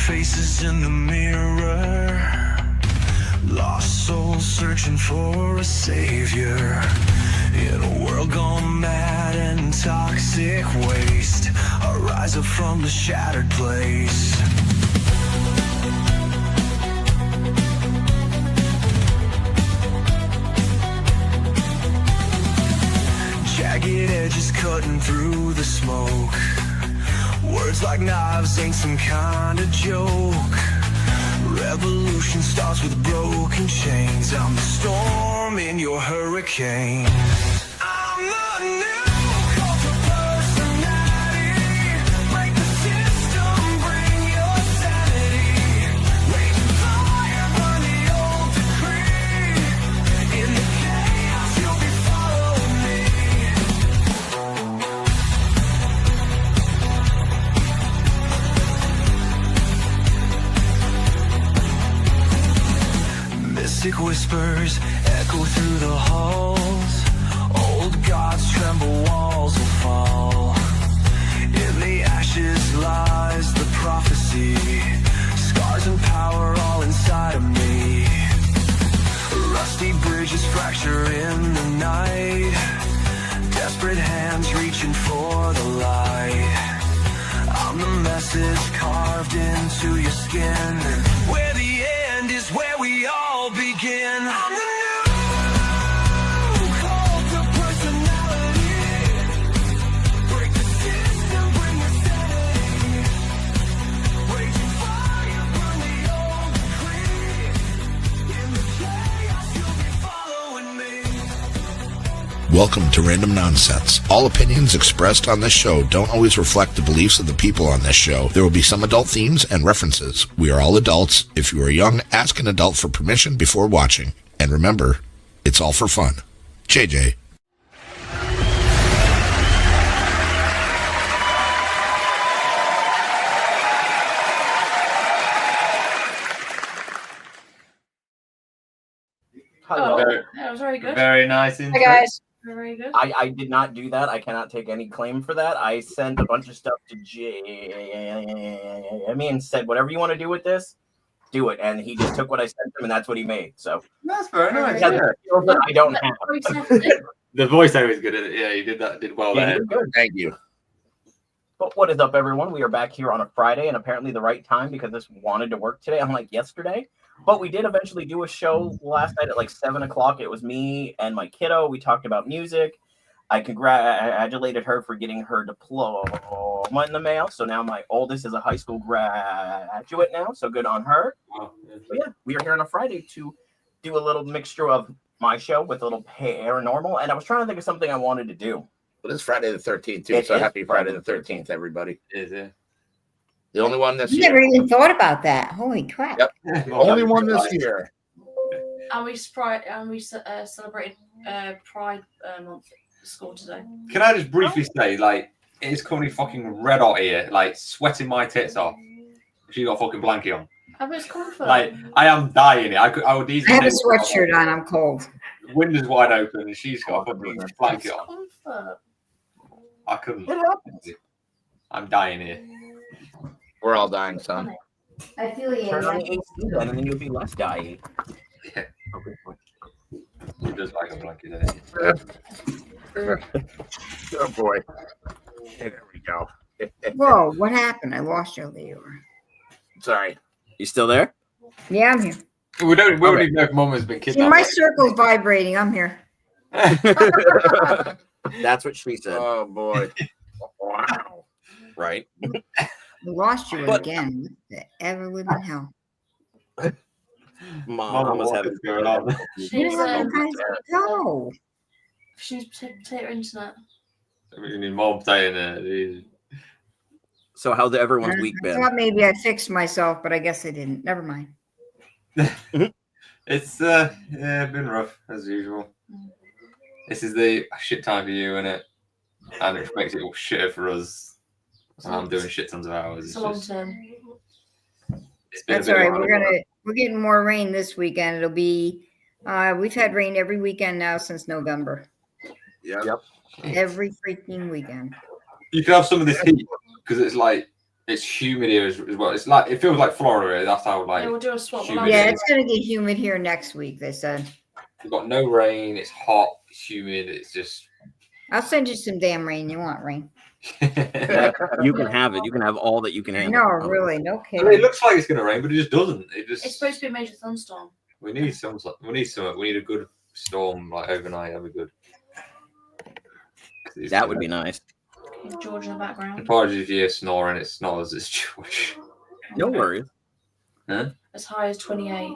faces in the mirror. Lost souls searching for a savior. In a world gone mad and toxic waste, I rise up from the shattered place. Jagged edges cutting through the smoke. Words like knives ain't some kind of joke. Revolution starts with broken chains. I'm the storm in your hurricane. I'm the new cult of personality. Break the system, bring your sanity. Raging fire, burn the old decree. In the chaos, you'll be following me. Mystic whispers echo through the halls. Old gods tremble, walls will fall. In the ashes lies the prophecy. Scars and power all inside of me. Rusty bridges fracture in the night. Desperate hands reaching for the light. I'm the message carved into your skin. Where the end is where we all begin. I'm the new cult of personality. Break the system, bring the sanity. Raging fire, burn the old decree. In the chaos, you'll be following me. Welcome to Random Nonsense. All opinions expressed on this show don't always reflect the beliefs of the people on this show. There will be some adult themes and references. We are all adults. If you are young, ask an adult for permission before watching. And remember, it's all for fun. JJ. Hello. That was very good. Very nice intro. Hi guys. Very good. I did not do that. I cannot take any claim for that. I sent a bunch of stuff to Jamie and said, whatever you want to do with this, do it. And he just took what I sent him, and that's what he made. So That's very nice. yeah, that I don't have. The voiceover is good. Yeah, you did that. Did well Yeah, there. you're good. Thank you. But what is up, everyone? We are back here on a Friday, and apparently the right time because this wanted to work today, unlike yesterday. But we did eventually do a show last night at like 7 o'clock. It was me and my kiddo. We talked about music. I congratulated her for getting her diploma in the mail. So now my oldest is a high school graduate now. So good on her. Oh, yeah. But yeah, we are here on a Friday to do a little mixture of my show with a little paranormal. And I was trying to think of something I wanted to do. Well, it's Friday the 13th, too, It so is happy Friday the Friday the 13th, everybody. Is it? The only one this You year. never even thought about that. Holy crap. Yep. Only one this year. And we celebrated Pride Month at school today. Can I just briefly say, like, it's currently fucking red hot here, like sweating my tits off. She got a fucking blanket on. How about comfort? Like, I am dying here. I would I easily. have a sweatshirt on. I'm cold. Windows wide open, and she's got a fucking blanket on. Comfort. I couldn't. It happens. I'm dying here. We're all dying, son. I feel you. Turn on the AC then, and then you'll be less dying. Yeah. Okay. She does like a blanket, doesn't she? Oh, boy. There we go. Whoa, what happened? I lost you there. Sorry. You still there? Yeah, I'm here. We don't even know if Mum has been See, kidnapped. my circle's vibrating. I'm here. That's what she said. Oh, boy. Wow. Right. I lost you But- again. What the ever living hell? Mom was having going on. She's No. she's potato internet. I mean, Mum saying So how's everyone's week I been? thought maybe I fixed myself, but I guess I didn't. Never mind. it's been rough as usual. This is the shit time for you, isn't it? And it makes it all shitter for us. I'm doing shit tons of hours. It's a long term. It's been a That's bit all right. of We're getting more rain this weekend. It'll be we've had rain every weekend now since November. Yep. Yep. Every freaking weekend. You can have some of this heat because it's like It's humid here as well. It's like it feels like Florida. That's how like. Yeah, we'll do a swap. humid Yeah, it is. it's going to get humid here next week, they said. We've got no rain. It's hot. It's humid. It's just. I'll send you some damn rain. You want rain? You can have it. You can have all that you can handle. No, really, no I mean, kidding. it looks like it's going to rain, but it just doesn't. It just. It's supposed to be a major thunderstorm. We need some. We need some. We need a good storm like overnight. That'd be good. That would be nice. George in the background. Apologies if you hear snoring. It snores. It's George. No worries. Huh? As high as 28.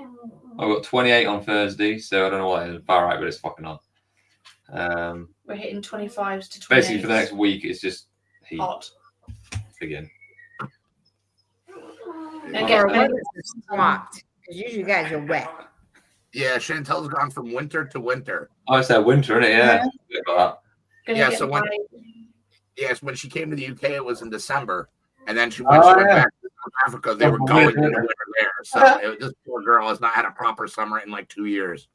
I've got 28 on Thursday, so I don't know what it is. Far right, but it's fucking hot. We're hitting 25s to 28s. Basically, for the next week, it's just heat hot. again. Our weather's swapped because usually you guys are wet. Yeah, Chantel's gone from winter to winter. Oh, it's that winter, isn't it? Yeah. Gonna Yeah, get so when- by- Yes, when she came to the UK, it was in December, and then she went back to South Africa. They were going into winter there, so this poor girl has not had a proper summer in like 2 years.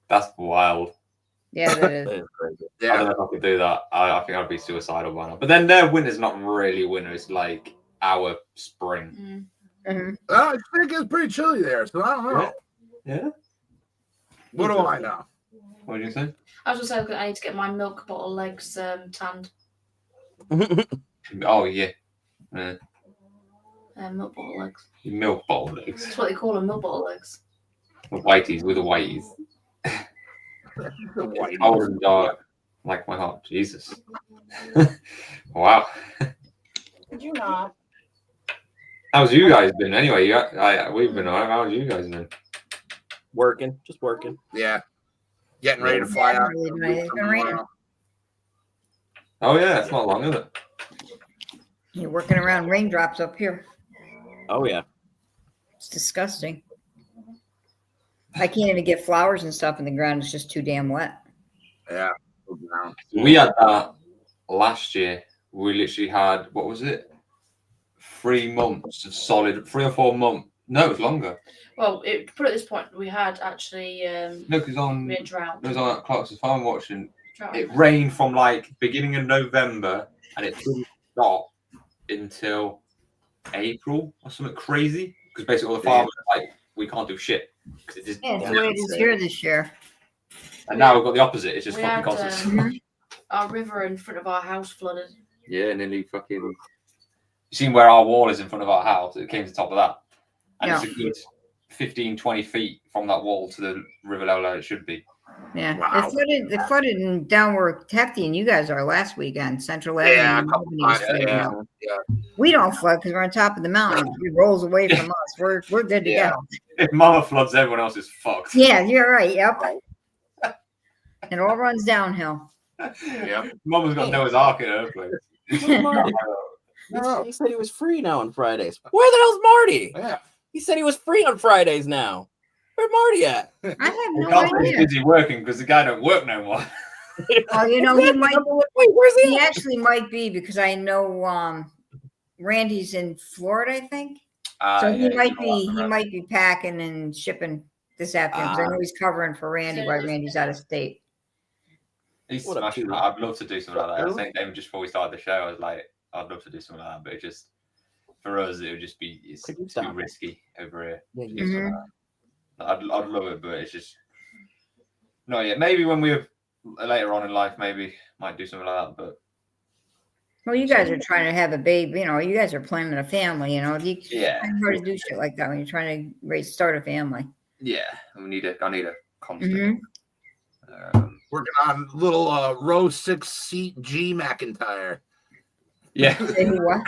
That's wild. Yeah, that is. That is crazy. I don't Yeah, know if I could do that. I think I'd be suicidal by now. But then their winter's not really winter. It's like our spring. Mhm. I think it's pretty chilly there, so I don't know. Yeah. What do I know? What did you say? I was just saying I need to get my milk bottle legs tanned. Oh, yeah. Milk bottle legs. Milk bottle legs. That's what they call them, milk bottle legs. Whiteies with the whiteies. The white. Cold and dark. Like my heart. Jesus. Wow. Did you not? How's you guys been? Anyway, we've been alright. How's you guys been? Working, just working. Yeah, getting ready to fly out. Really nice. It's been raining. Oh, yeah. It's not long, is it? You're working around raindrops up here. Oh yeah. It's disgusting. I can't even get flowers and stuff in the ground. It's just too damn wet. Yeah. We had that last year. We literally had, what was it? 3 months of solid, 3 or 4 months. No, it was longer. Well, put it at this point, we had actually No, because on we had drought. it was on Clark's Farm watching. Drought. It rained from like beginning of November and it didn't stop until April or something crazy. Because basically all the farmers are like, we can't do shit. 'Cause it just, Yeah, it's the way it is here this year. and now we've got the opposite. It's just We fucking had, constant. Our river in front of our house flooded. Yeah, nearly fucking. You seen where our wall is in front of our house? It came to the top of that. And it's a good 15, 20 feet from that wall to the river level where it should be. Yeah, Wow. it flooded in down where Hefty and you guys are last weekend, Central Avenue. Yeah, a and couple Albany was times, flooded. yeah. We don't flood because we're on top of the mountain. It rolls away from us. We're good to Yeah. go. If Mama floods, everyone else is fucked. Yeah, you're right. Yep. It all runs downhill. Yep. Mama's got Noah's Ark in her place. He said he was free now on Fridays. Where the hell's Marty? Yeah. He said he was free on Fridays now. Where's Marty at? I have no He's idea. busy working because the guy don't work no more. Oh, you know, he might. Wait, where's he He at? actually might be because I know Randy's in Florida, I think. So he might be packing and shipping this afternoon. 'Cause I know he's covering for Randy while Randy's out of state. He's What a smashing. cute- I'd love to do something like that. I was saying to him just before we started the show, I was like, I'd love to do something like that, but it just for us, it would just be Could you too stop? risky over here. Yeah, to you do something like that. I'd love it, but it's just not yet. Maybe when we're later on in life, maybe might do something like that. But Well, you guys are trying to have a baby. You know, you guys are planning a family. You know, it's Yeah. kind of hard to do shit like that when you're trying to start a family. yeah, I need a constant. Mhm. Working on little row 6 seat G McIntyre. Yeah. Say what?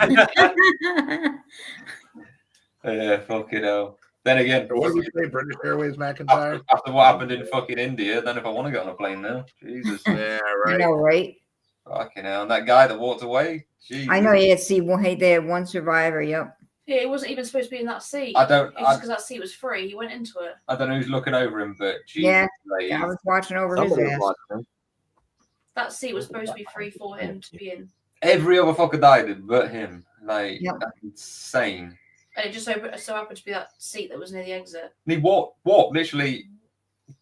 Yeah, fucking hell. Then again, Or what do we say? British Airways McIntyre? after what happened in fucking India, then if I want to get on a plane now, Jesus, Yeah, I right. know, right? fucking hell. And that guy that walked away, Jesus. I know. You had to see. Well, hey, they had one survivor. Yep. Yeah, it wasn't even supposed to be in that seat. I don't, It's just because that seat was free. He went into it. I don't know who's looking over him, but Jesus, Yeah. like, I was watching over his Somebody was ass. watching. That seat was supposed to be free for him to be in. every other fucker died but him. Like, Yep. that's insane. And it just so happened to be that seat that was near the exit. And he walked, literally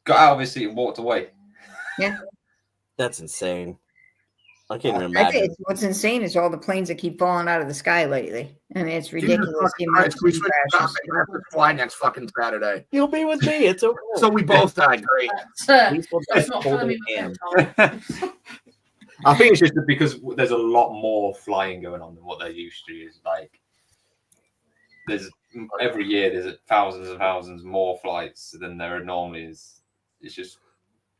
got out of his seat and walked away. That's insane. I can't even I think imagine. what's insane is all the planes that keep falling out of the sky lately. I mean, it's ridiculous. The amount of Christ, we plane switch crashes. topic. I have to fly next fucking Saturday. You'll be with me. It's okay. So we both die. Great. Peaceful That's death, not holding filling me with hands. Tom. I think it's just because there's a lot more flying going on than what they're used to. Is like there's every year there's thousands and thousands more flights than there normally is. It's just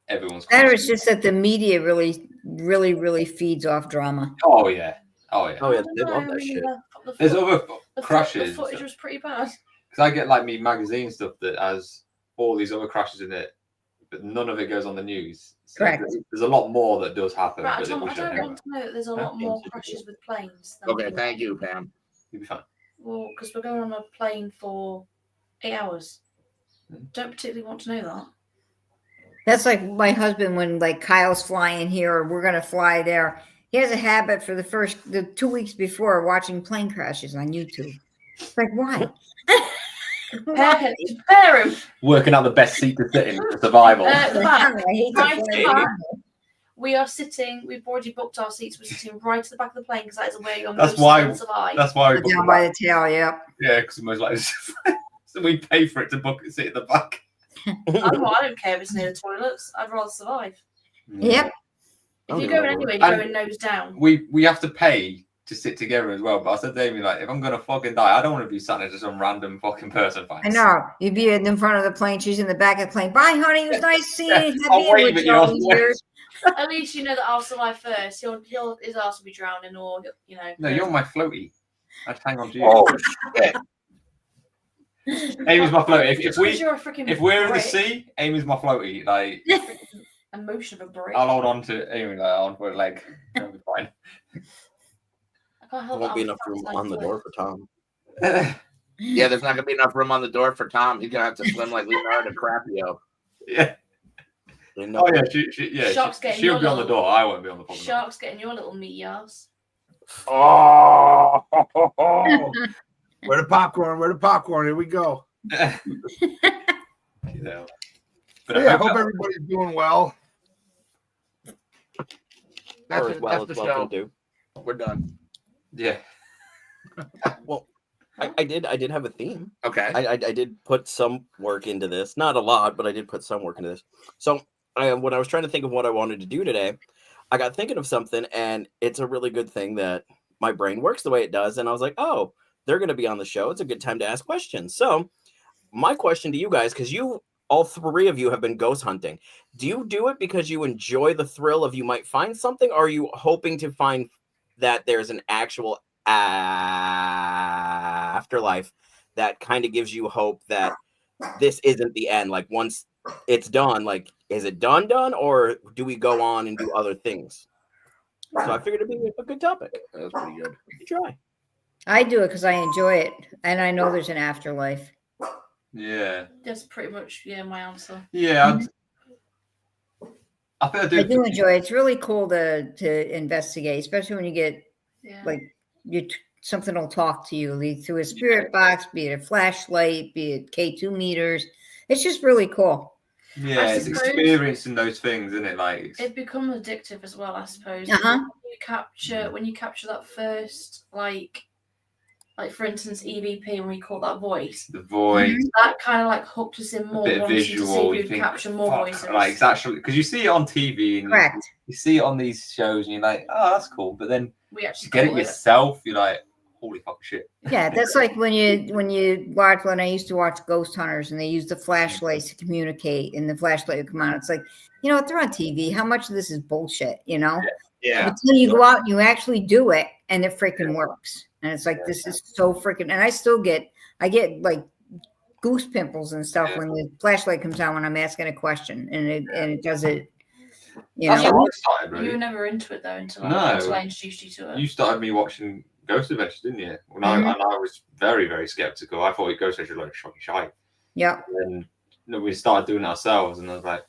everyone's. That is just that the media really feeds off drama. Oh yeah. Oh yeah, they love that shit. There's other crashes. The footage was pretty bad. Because I get like me magazine stuff that has all these other crashes in it, but none of it goes on the news. So Correct. There's a lot more that does happen. Right, but Tom, I push it don't anyway. want to know that there's a lot more crashes with planes. Than Okay, thank you, Pam. You'll be fine. Well, because we're going on a plane for 8 hours. Don't particularly want to know that. That's like my husband when like Kyle's flying here or we're gonna fly there. He has a habit for the 2 weeks before watching plane crashes on YouTube. It's like why? Prepare him. Working out the best seat to sit in for survival. I hate to Right fly. back. We are sitting. We've already booked our seats. We're sitting right at the back of the plane because that is where you're That's most why- likely to survive. That's why we book Down the by back. the tail, yep. Yeah, because most likely so we pay for it to book a seat at the back. I don't care if it's near the toilets. I'd rather survive. Yep. If you're going anywhere, you're going nose down. We have to pay to sit together as well. But I said to Amy, like, if I'm gonna fucking die, I don't want to be sat next to some random fucking person. I know. You'd be in front of the plane, she's in the back of the plane. Bye, honey. It was nice seeing you. I'll Being wave with at you you all on these the way. years. At least you know that I'll survive first. His ass will be drowning, or you know. No, you're my floaty. I just hang on to you. Oh shit! Amy's my floaty. Just 'cause you're a freaking If we're in the brick. sea, Amy's my floaty. Like Emotion of a brick. I'll hold on to Amy like on for a leg. That'll be fine. I can't There help won't that be I'm enough fat room like on the Flip. door for Tom. Yeah, there's not gonna be enough room on the door for Tom. He's gonna have to swim like Leonardo DiCaprio. Yeah. They know. Oh yeah, Shark's getting she'll your be on the little- door. I won't be on the phone. Shark's getting your little meaty ass. Oh, where the popcorn? Where the popcorn? Here we go. You know. But Yeah, I hope everybody's doing well. Or as well That's as the well show. can do. We're done. Yeah. Well, I did have a theme. Okay. I did put some work into this. Not a lot, but I did put some work into this. So when I was trying to think of what I wanted to do today, I got thinking of something, and it's a really good thing that my brain works the way it does. And I was like, oh, they're going to be on the show. It's a good time to ask questions. So my question to you guys, because all three of you have been ghost hunting. Do you do it because you enjoy the thrill of you might find something? Or are you hoping to find that there's an actual afterlife that kind of gives you hope that this isn't the end? Like once it's done, like, is it done, or do we go on and do other things? So I figured it'd be a good topic. That's pretty good. Try. I do it because I enjoy it. And I know there's an afterlife. Yeah. That's pretty much my answer. Yeah. I think I do. I do enjoy it. It's really cool to investigate, especially when you get Yeah. like something will talk to you through a spirit box, be it a flashlight, be it K2 meters. It's just really cool. Yeah, I it's suppose- experiencing those things, isn't it? Like, It becomes addictive as well, I suppose. Uh-huh. When you capture that first, like for instance, EVP, when we caught that voice, the void, that kind of like hooked us in more, a bit of wanting to see visual. if You we'd think, capture more fuck, voices. like it's actually because you see it on TV and Correct. you see it on these shows and you're like, oh, that's cool. But then We actually to get it caught yourself, you're like, holy fuck shit. Yeah, that's like when I used to watch Ghost Hunters and they used the flashlights to communicate and the flashlight would come on. It's like, you know what, they're on TV. How much of this is bullshit, you know? Yeah. Until you go out and you actually do it and it freaking works. And it's like, this is so freaking, and I get like goose pimples and stuff when the flashlight comes on when I'm asking a question and it does it, you That's know. how I started, You really. were never into it though until No. I introduced you to it. You started me watching Ghost Adventures, didn't you? When I was very, very skeptical. I thought Ghost Adventures was like shocking shite. Yep. And then we started doing it ourselves, and I was like,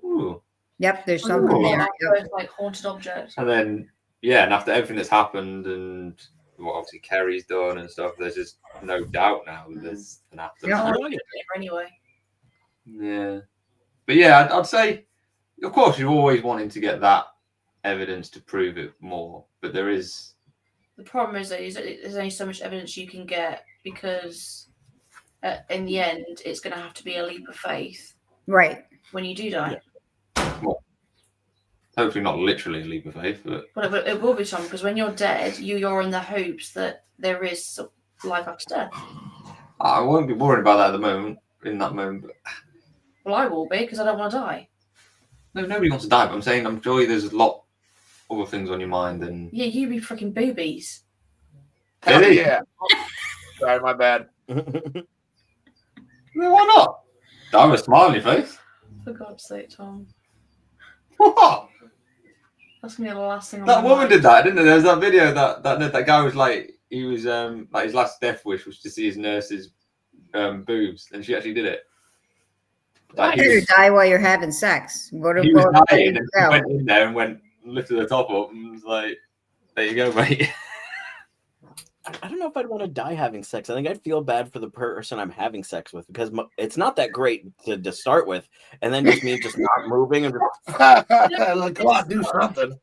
ooh. Yep. There's something there. That Yep. first, like haunted object. And then, yeah, and after everything that's happened and what obviously Kerry's done and stuff, there's just no doubt now that there's an afterlife. Yeah. Anyway. Yeah. But yeah, I'd say, of course, you're always wanting to get that evidence to prove it more, but there is. The problem is that there's only so much evidence you can get because in the end, it's going to have to be a leap of faith. Right. When you do die. Well, hopefully not literally a leap of faith, but. Well, it will be, Tom, because when you're dead, you're in the hopes that there is life after death. I won't be worried about that at the moment, in that moment. But... Well, I will be, because I don't want to die. No, nobody wants to die, but I'm saying I'm sure there's a lot other things on your mind than... Yeah, you be freaking boobies. Hell yeah. Sorry, my bad. Why not? Die with a smile on your face. For God's sake, Tom. What? That's going to be the last thing on That my woman mind. did that, didn't there? There was that video that guy was like, he was like his last death wish was to see his nurse's boobs, and she actually did it. Like, You're going to die while you're having sex. He was dying and he went in there and lifted the top up and was like, there you go, mate. I don't know if I'd want to die having sex. I think I'd feel bad for the person I'm having sex with because it's not that great to start with, and then just me just not moving and like, come on, do something.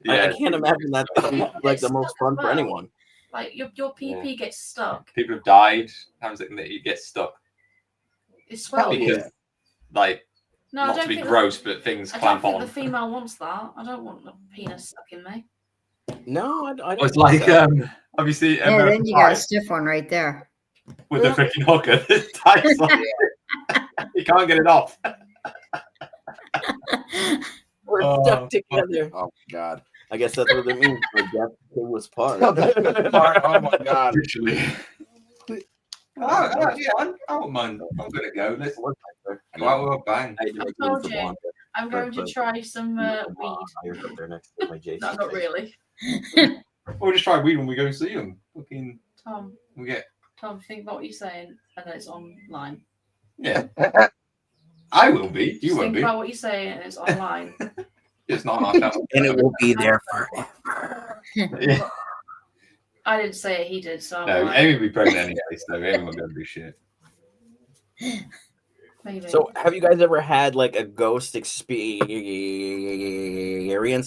Yeah. I can't imagine that being like the most fun for anyone. Like your PP gets stuck. People have died. Having something that you get stuck. It's swell. Because, like, no, not I don't to be think gross, but things clamp on. I don't think the female wants that. I don't want the penis stuck in me. No, I don't. It's like, have you seen? Yeah, then you got a stiff one right there. With the freaking hooker that ties on. You can't get it off. We're stuck together. Oh, my God. I guess that's what it means. The death till us part. Oh, my God. Literally. I don't mind. I'm going to go. Let's go out with a bang. I told you. I'm going to try some weed. No, not really. We'll just try weed when we go see them. Fucking Tom, think about what you're saying, and then it's online. Yeah. I will be. You won't think be. about what you're saying, and it's online. It's not on our channel. And it will be there forever. Yeah. I didn't say it, he did, so No, Amy will be pregnant anyway, so Amy won't go and do shit. Maybe. So, have you guys ever had like a ghost experience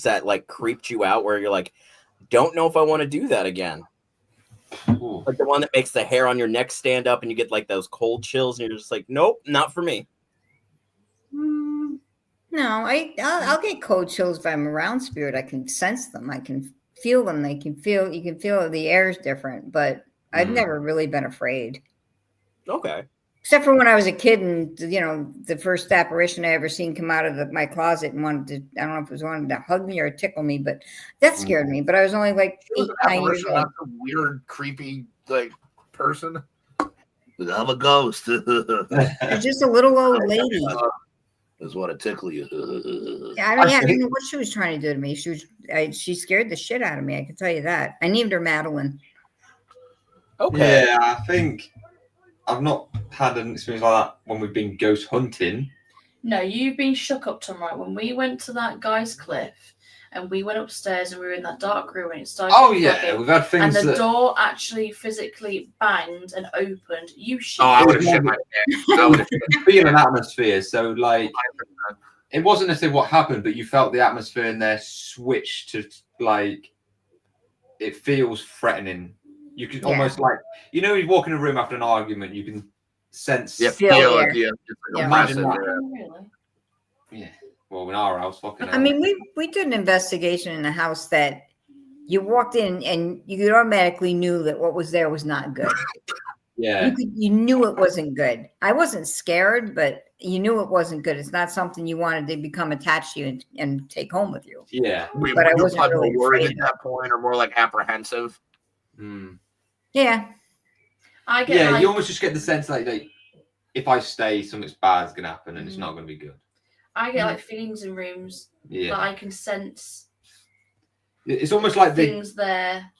that like creeped you out, where you're like, don't know if I want to do that again? Ooh. Like the one that makes the hair on your neck stand up, and you get like those cold chills, and you're just like, nope, not for me. No, I'll get cold chills if I'm around spirit. I can sense them. I can feel them. You can feel the air is different, but I've never really been afraid. Okay. Except for when I was a kid and, the first apparition I ever seen come out of my closet and wanted to, I don't know if it was wanted to hug me or tickle me, but that scared me. But I was only like 8, 9 years old. That's a weird, creepy, person. I'm a ghost. You're just a little old lady. Just want to tickle you. I didn't know what she was trying to do to me. She scared the shit out of me. I can tell you that. I named her Madeline. Okay. Yeah, I think I've not had an experience like that when we've been ghost hunting. No, you've been shook up, Tom, right? When we went to that guy's cliff and we went upstairs and we were in that dark room and it started. Oh, yeah, we've had things. And the door actually physically banged and opened. You shit. Oh, I would have shit my pants. I would have feel an atmosphere. So, like, it wasn't necessarily what happened, but you felt the atmosphere in there switch to, like, it feels threatening. You can almost you walk in a room after an argument, you can sense. Yeah, feel it. it. Imagine that. Really? Yeah. Well, in our house, fucking. I mean, we did an investigation in the house that you walked in and you automatically knew that what was there was not good. Yeah. You knew it wasn't good. I wasn't scared, but you knew it wasn't good. It's not something you wanted to become attached to you and take home with you. Yeah. But I wasn't really worried afraid at that point, or more like apprehensive. Yeah. I get. Yeah, you almost just get the sense like if I stay, something's bad's gonna happen, and it's not gonna be good. I get like feelings in rooms that I can sense. It's almost like things there,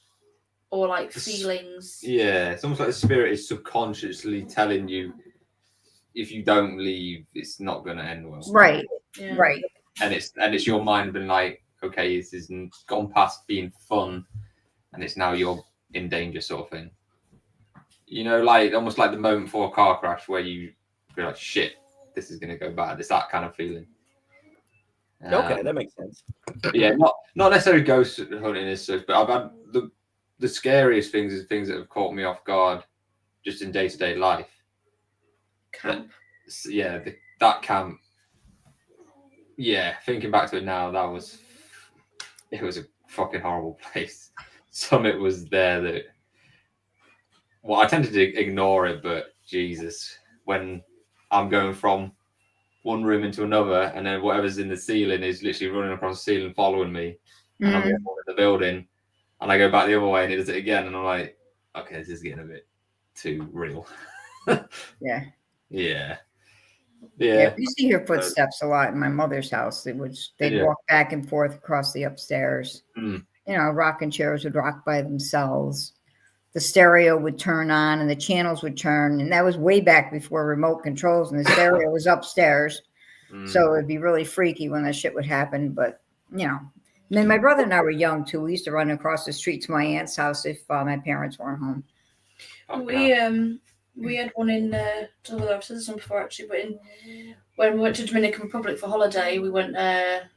or like feelings. Yeah, it's almost like the spirit is subconsciously telling you if you don't leave, it's not gonna end well. Right. Yeah. Right. And it's your mind been like, okay, this is gone past being fun, and it's now you're in danger, sort of thing. Like almost like the moment before a car crash where you feel like, shit, this is gonna go bad. It's that kind of feeling. Okay, that makes sense. Yeah, not necessarily ghost hunting as such, but I've had the scariest things is things that have caught me off guard just in day-to-day life. Camp. That camp. Yeah, thinking back to it now, it was a fucking horrible place. Something was there that, well, I tended to ignore it, but Jesus, when I'm going from one room into another, and then whatever's in the ceiling is literally running across the ceiling, following me, and I'm in the building, and I go back the other way, and it does it again, and I'm like, okay, this is getting a bit too real. Yeah. Yeah. Yeah, we used to hear footsteps a lot in my mother's house. They'd walk back and forth across the upstairs. You know, rocking chairs would rock by themselves. The stereo would turn on and the channels would turn. And that was way back before remote controls, and the stereo was upstairs. So it'd be really freaky when that shit would happen. But, you know, and then my brother and I were young too. We used to run across the street to my aunt's house if my parents weren't home. We had one in I've said this one before actually, but when we went to Dominican Republic for holiday, we went there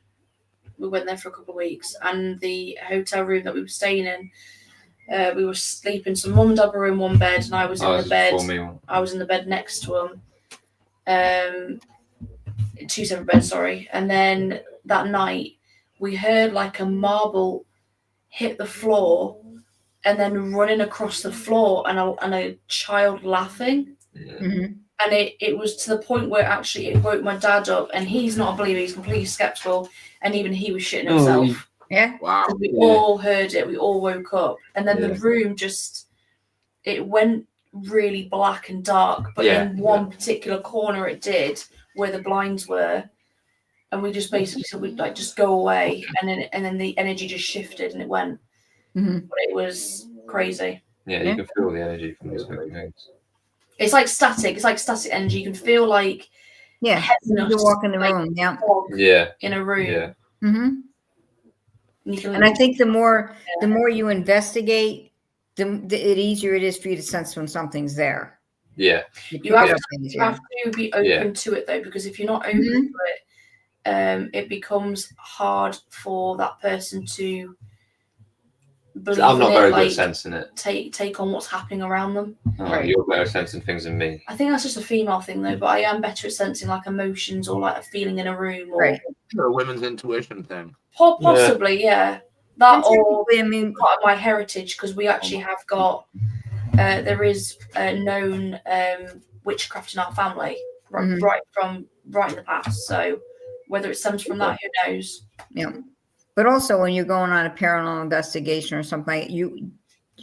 for a couple of weeks, and the hotel room that we were staying in, we were sleeping. So mum and dad were in one bed, and I was in the bed. I was in the bed next to them. 2 separate beds, sorry. And then that night, we heard like a marble hit the floor, and then running across the floor, and a child laughing. And it was to the point where actually it woke my dad up, and he's not a believer, he's completely skeptical, and even he was shitting himself. Wow. We all heard it, we all woke up, and then the room it went really black and dark, but in one particular corner it did, where the blinds were, and we just basically said we'd like just go away, and then the energy just shifted and it went. But it was crazy. Yeah, you can feel the energy from these things. It's like static. It's like static energy. You can feel like you walk in the room, in a room. Yeah. And I think the more you investigate, the easier it is for you to sense when something's there. Yeah. You have to be open to it though, because if you're not open to it, it becomes hard for that person to believe I'm not very good at sensing it. Take on what's happening around them. You're better at sensing things than me. I think that's just a female thing though, but I am better at sensing like emotions or like a feeling in a room or a women's intuition thing. Possibly, yeah. That or I mean part of my heritage, because we actually have got there is known witchcraft in our family right in the past. So whether it stems from that, who knows? Yeah. But also, when you're going on a paranormal investigation or something, you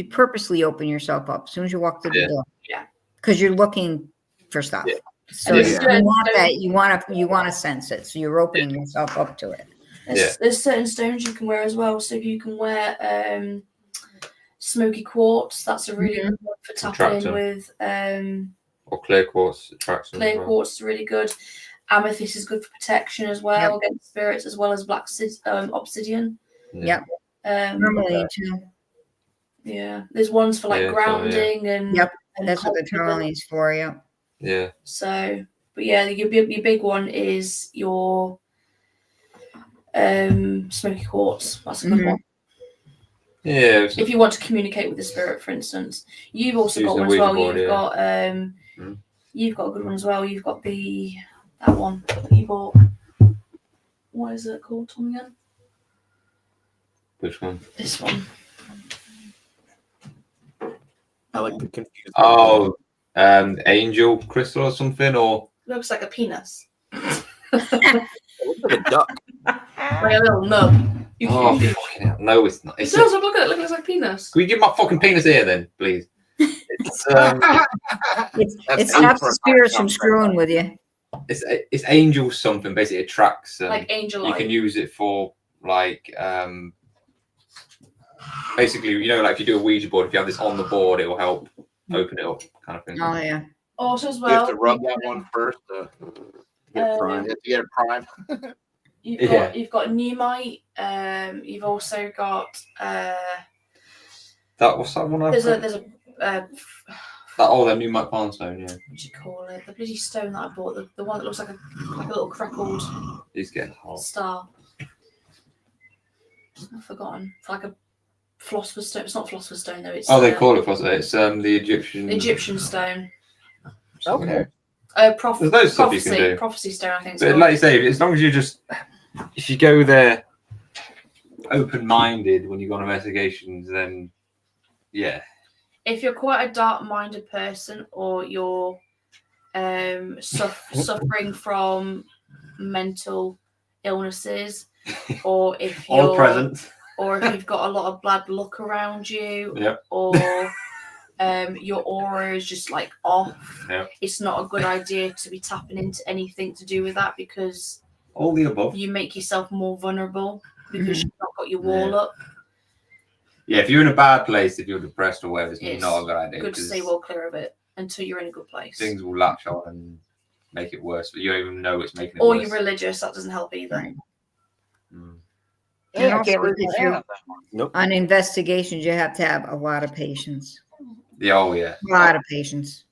purposely open yourself up as soon as you walk through the door. Yeah. Because you're looking for stuff. Yeah. So you want that. You want to sense it. So you're opening yourself up to it. There's certain stones you can wear as well. So you can wear smoky quartz. That's a really good one for tapping in with. Or clear quartz attracts. Clear quartz is really good. Amethyst is good for protection as well against spirits, as well as black obsidian. Tourmaline too. Yeah, there's ones for like grounding and. And that's what the tourmaline's for. Yeah. So, but yeah, your big one is your smoky quartz. That's a good one. Yeah. If you want to communicate with the spirit, for instance, you've also got one as well. You've got a good one as well. You've got that one that you bought. What is it called, Tom, again? Which one? This one. I like the confused. Oh, angel crystal or something, or looks like a penis. It looks like a duck. Like a little nub. fucking hell. No, it's not. It does. Look at it. It looks like a penis. Can we give my fucking penis here then, please? It stops the spirits from screwing with you. It's angel something. Basically, it tracks. Like angel light. You can use it for like basically, you know, like if you do a Ouija board, if you have this on the board, it will help open it up, kind of thing. Oh yeah. Also, as well, you have to rub that one first to get prime. You have to get it prime. You've got Neumite. You've also got what's that one? There's a That new Mike Barnes stone, yeah. What do you call it? The bloody stone that I bought, the one that looks like a little crackled He's getting hot. star. I've forgotten. It's like a philosopher's stone. It's not philosopher's stone though. It's they call it philosopher's. It's the Egyptian stone. Okay. There's those stuff you can do. Prophecy stone, I think. But like you say, as long as if you go there open-minded when you go on investigations, then yeah. If you're quite a dark-minded person, or you're suffering from mental illnesses, or if you're all present, or if you've got a lot of bad luck around you, yep. or your aura is just like off, yep. It's not a good idea to be tapping into anything to do with that, because all the above, you make yourself more vulnerable because you've not got your wall up. Yeah, if you're in a bad place, if you're depressed or whatever, it's not a good idea. Good to stay well clear of it until you're in a good place. Things will latch on and make it worse, but you don't even know it's making it or worse. Or you're religious, that doesn't help either. Right. Yeah, I can't really nope. On investigations, you have to have a lot of patience. Yeah, oh yeah. A lot of patience.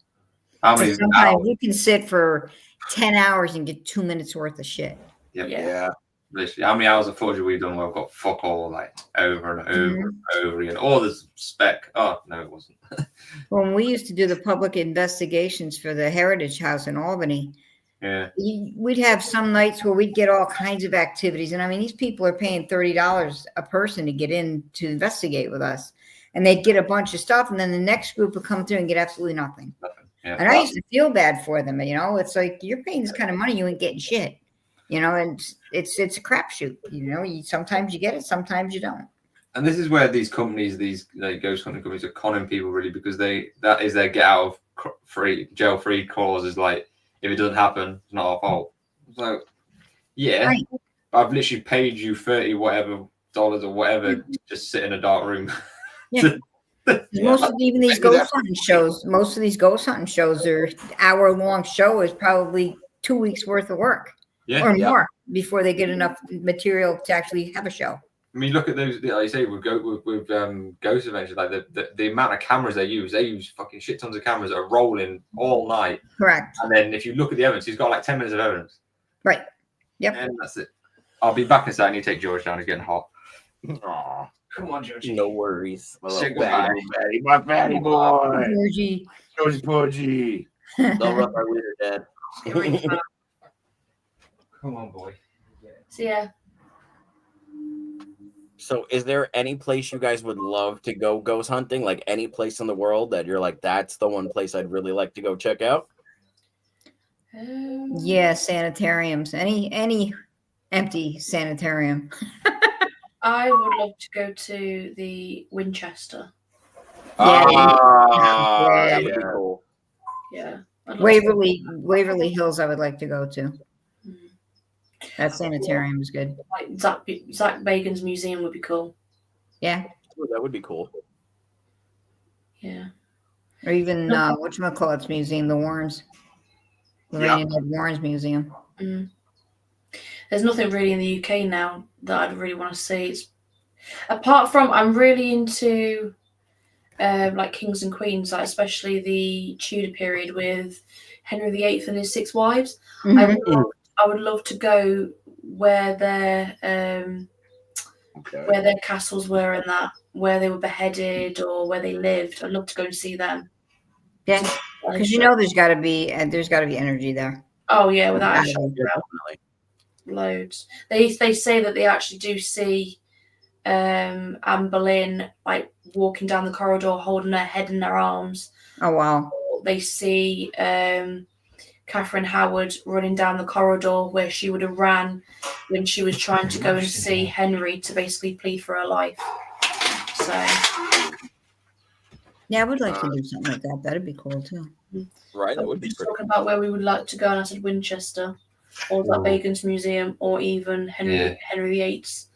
How many sometimes hours? You can sit for 10 hours and get 2 minutes worth of shit. Yep. Yeah. Literally, how many hours of footage have we done where I've got fuck all like over and over and over again? Oh, there's spec. Oh, no, it wasn't. When we used to do the public investigations for the Heritage House in Albany, yeah, we'd have some nights where we'd get all kinds of activities. And I mean, these people are paying $30 a person to get in to investigate with us. And they'd get a bunch of stuff. And then the next group would come through and get absolutely nothing. Yeah. And I used to feel bad for them. You know, it's like, you're paying this kind of money, you ain't getting shit. You know, and it's a crapshoot. You know, sometimes you get it, sometimes you don't. And this is where these companies, these like ghost hunting companies, are conning people really, because that is their get out of jail free clause. Is like, if it doesn't happen, it's not our fault. So yeah, right. I've literally paid you $30 whatever dollars or whatever to just sit in a dark room. Yeah. Most of these ghost hunting shows, their hour-long show is probably 2 weeks worth of work. Yeah, or more before they get enough material to actually have a show. I mean, look at those. Like you say, with Ghost Adventures, like the amount of cameras they use fucking shit tons of cameras that are rolling all night. Correct. And then if you look at the evidence, he's got like 10 minutes of evidence. Right. Yep. And that's it. I'll be back in a second. I need to take George down. He's getting hot. Aww. Come on, George. No worries. My fatty boy. Georgie. Georgie. Don't run my leader, Dad. Come on, boy. So yeah. So is there any place you guys would love to go ghost hunting? Like any place in the world that you're like, that's the one place I'd really like to go check out? Yeah, sanitariums. Any empty sanitarium. I would love to go to the Winchester. That would be cool. Yeah. Waverly Hills I would like to go to. That sanitarium is good. Like Zach Bagan's museum would be cool. Yeah. Ooh, that would be cool. Yeah. Or even whatchamacallit's museum, the Warrens. The Rainy Ned Warrens Museum. Mm. There's nothing really in the UK now that I'd really want to see. It's, apart from, I'm really into like kings and queens, like especially the Tudor period with Henry VIII and his 6 wives. Mm-hmm. I would love to go where their castles were and that, where they were beheaded or where they lived. I'd love to go and see them. Yeah, because you know there's got to be energy there. Oh yeah, without definitely loads. They say that they actually do see Anne Boleyn like walking down the corridor, holding her head in their arms. Oh wow! They see Catherine Howard running down the corridor where she would have ran when she was trying to go and see Henry to basically plead for her life. So yeah, I would like to do something like that. That'd be cool too. Right, that would be just talking about where we would like to go, and I said Winchester, or that Bacon's Museum, or even Henry VIII's,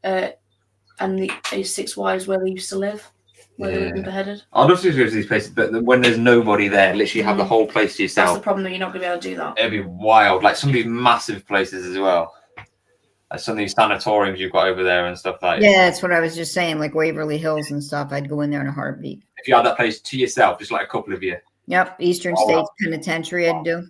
and his 6 wives where they used to live. Where they would be beheaded. I'd love to go to these places, but when there's nobody there, literally have the whole place to yourself. That's the problem, that you're not going to be able to do that. It'd be wild. Like some of these massive places as well. some of these sanatoriums you've got over there and stuff like. Yeah, that's what I was just saying, like Waverly Hills and stuff. I'd go in there in a heartbeat. If you had that place to yourself, just like a couple of you. Yep, Eastern States Penitentiary. I'd do.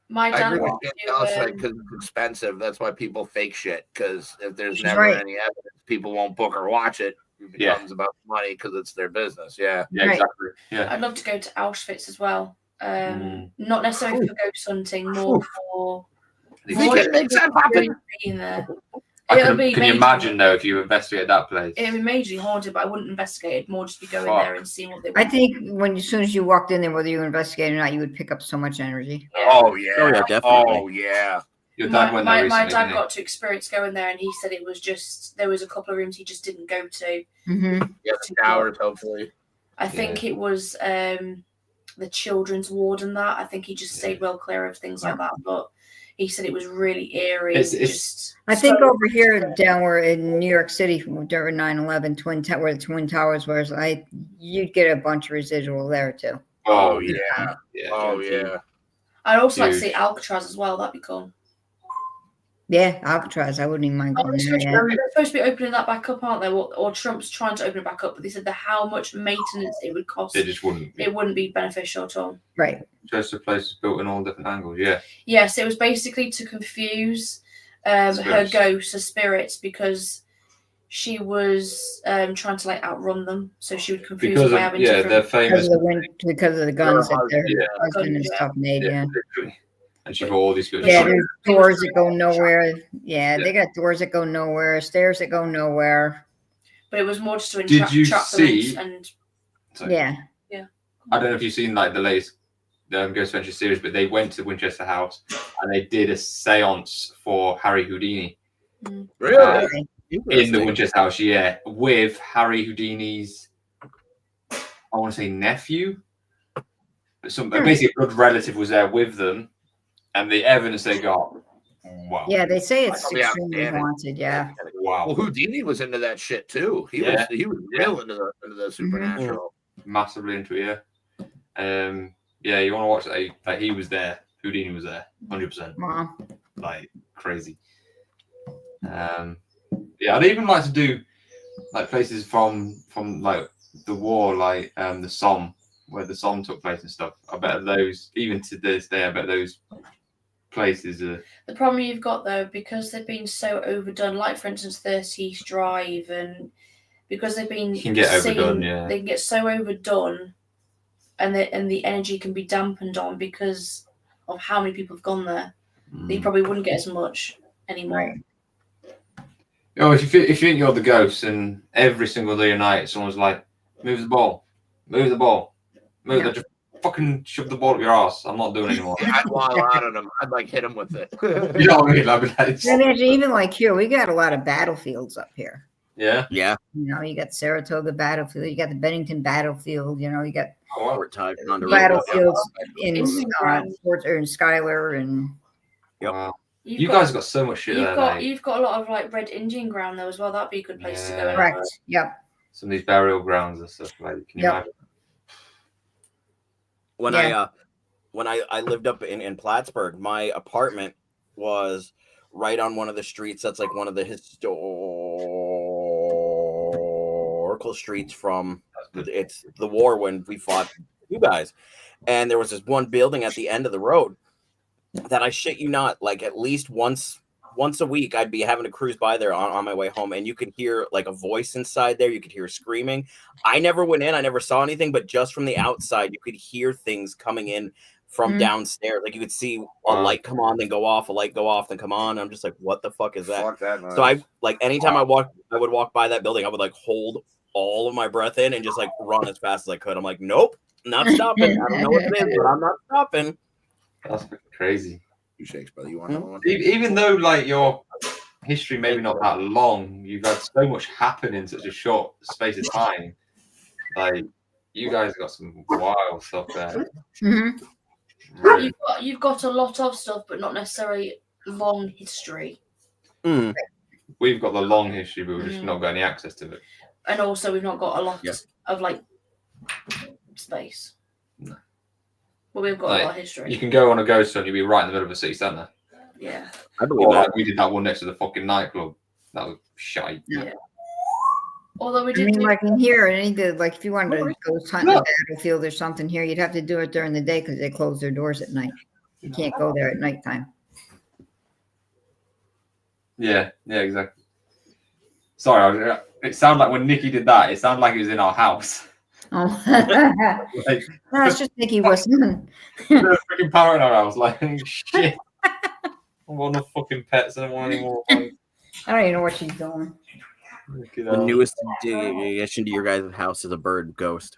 My I dad agree with went you, to, Alice, because it's expensive. That's why people fake shit. Because if there's She's never right. any evidence, people won't book or watch it. It becomes about money because it's their business. Yeah. Yeah, Right. exactly. Yeah. I'd love to go to Auschwitz as well. Not necessarily for ghost hunting, more for Think it makes that happen? being there. Can you imagine though if you investigated that place? It would be majorly haunted, but I wouldn't investigate it. More just be going there and seeing what they. I think as soon as you walked in there, whether you investigated or not, you would pick up so much energy. Oh yeah. Oh, yeah, definitely. Oh yeah. Your dad went there recently, my dad didn't he? got to experience going there, and he said it was just there was a couple of rooms he just didn't go to. Mm-hmm. Yeah, the towers, hopefully. I think it was the children's ward and that. I think he just stayed well clear of things like that. But he said it was really eerie. I think over here down where in New York City during 9/11, where the Twin Towers was, you'd get a bunch of residual there too. Oh yeah. Oh yeah. I'd also like to see Alcatraz as well. That'd be cool. Yeah, Alcatraz. I wouldn't even mind going there. They're supposed to be opening that back up, aren't they? Or Trump's trying to open it back up, but they said how much maintenance it would cost. It just wouldn't. It wouldn't be beneficial at all. Right. Just a place built in all different angles. Yeah. Yes, it was basically to confuse her ghosts, her spirits, because she was trying to like outrun them, so she would confuse them by having different. They're famous because of the guns that their husband and stuff made. Yeah. And she brought all these good. Yeah, there's doors that go nowhere. Yeah, they got doors that go nowhere, stairs that go nowhere. But it was more just to Did you trap see? Them and yeah. I don't know if you've seen like the latest Ghost Adventure series, but they went to Winchester House and they did a séance for Harry Houdini. Really? In the Winchester House, yeah, with Harry Houdini's, I want to say nephew. Basically, a blood relative was there with them, and the evidence they got. Wow. Yeah, they say it's extremely haunted. Yeah. Wow. Well, Houdini was into that shit too. He was real into the supernatural. Massively into it. Yeah. Yeah, you want to watch that? Like he was there. Houdini was there. 100%. Wow. Like crazy. Yeah, I'd even like to do like places from like the war, like the Somme, where the Somme took place and stuff. I bet those, even to this day, I bet those places are. The problem you've got though, because they've been so overdone, like for instance 30th Drive, and because they've been overdone, they can get so overdone, and the energy can be dampened on because of how many people have gone there. They probably wouldn't get as much anymore. Right. Oh, if you think you're the ghost, and every single day and night someone's like, move the ball, move just fucking shove the ball up your ass. I'm not doing it anymore. I'd wild out on him. I'd like hit him with it. You know what I mean? Like, even like here, we got a lot of battlefields up here. Yeah. Yeah. You know, you got Saratoga battlefield, you got the Bennington battlefield. You know, you got battlefields in Fort or in Schuyler and. Wow. You guys have got so much shit there. You've got a lot of like Red Indian ground there as well. That'd be a good place to go. Correct. Yep. Some of these burial grounds and stuff. Like, can you imagine? When I lived up in Plattsburgh, my apartment was right on one of the streets. That's like one of the historical streets from it's the war when we fought you guys, and there was this one building at the end of the road that I shit you not, like at least once a week I'd be having to cruise by there on my way home, and you could hear like a voice inside there. You could hear screaming. I never went in, I never saw anything, but just from the outside you could hear things coming in from downstairs. Like you could see a light come on, then go off, a light go off, then come on. I'm just like, what the fuck is that? Fuck that, man. So I like anytime I would walk by that building, I would like hold all of my breath in and just like run as fast as I could. I'm like, nope, not stopping. I don't know what it is, but I'm not stopping. That's crazy. You shakes, brother. You want another one? Even though like your history maybe not that long, you've had so much happen in such a short space of time. Like you guys got some wild stuff there. Mm-hmm. Really. You've got a lot of stuff, but not necessarily long history. We've got the long history, but we've just not got any access to it. And also, we've not got a lot of like space. No. Well, we've got a lot of history. You can go on a ghost hunt, you'll be right in the middle of a city centre. Yeah. I believe Or that. like we did that one next to the fucking nightclub. That was shite. Yeah. Although we I did mean, do like in here, like if you wanted Oh, to go hunt in the battlefield or something here, you'd have to do it during the day because they close their doors at night. You can't go there at nighttime. Yeah, exactly. Sorry, it sounded like when Nikki did that, it sounded like it was in our house. Oh, Like, no, it's just Nikki wasn't. there's a freaking parrot in our house. Like, shit. I don't want no fucking pets. I don't want any more. Like, I don't even know what she's doing. The newest addition to your guys' house is a bird ghost.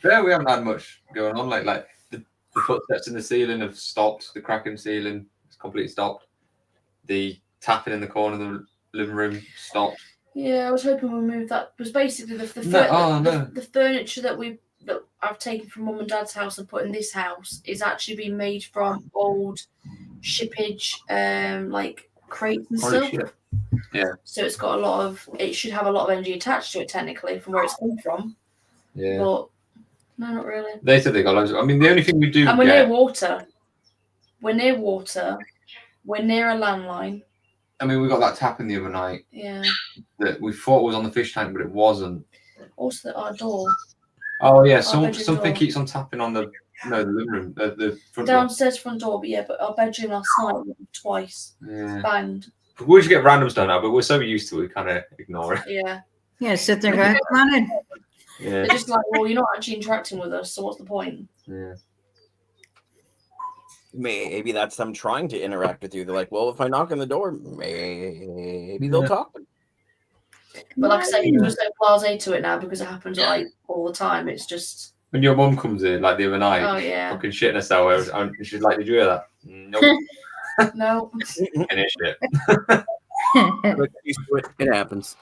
Yeah, we haven't had much going on. Like the footsteps in the ceiling have stopped. The crack in the ceiling is completely stopped. The tapping in the corner of the living room stopped. Yeah, I was hoping we moved that. It was basically the furniture that I've taken from Mum and Dad's house and put in this house is actually being made from old shippage, like crates and Holy stuff. shit. Yeah. So it should have a lot of energy attached to it technically from where it's come from. Yeah. But no, not really. They said they got loads. I mean, the only thing we do. And we're near water. We're near a landline. I mean, we got that tapping the other night. Yeah. That we thought was on the fish tank, but it wasn't. Also, our door. Oh yeah, bedroom something door. keeps on tapping on the living room, the front Downstairs front door, but our bedroom last night twice. Yeah. Banged. We just get randoms done now, but we're so used to it, we kind of ignore it. Yeah. Yeah, sit there and go, come on in. Yeah. They're just like, well, you're not actually interacting with us, so what's the point? Yeah. Maybe that's them trying to interact with you. They're like, well, if I knock on the door, maybe they'll talk. But like I say, we're so blasé to it now because it happens like all the time. It's just When your mum comes in, like the other night, oh yeah, fucking shitting herself, and she's like, "Did you hear that?" Nope. no. And it's shit. It happens.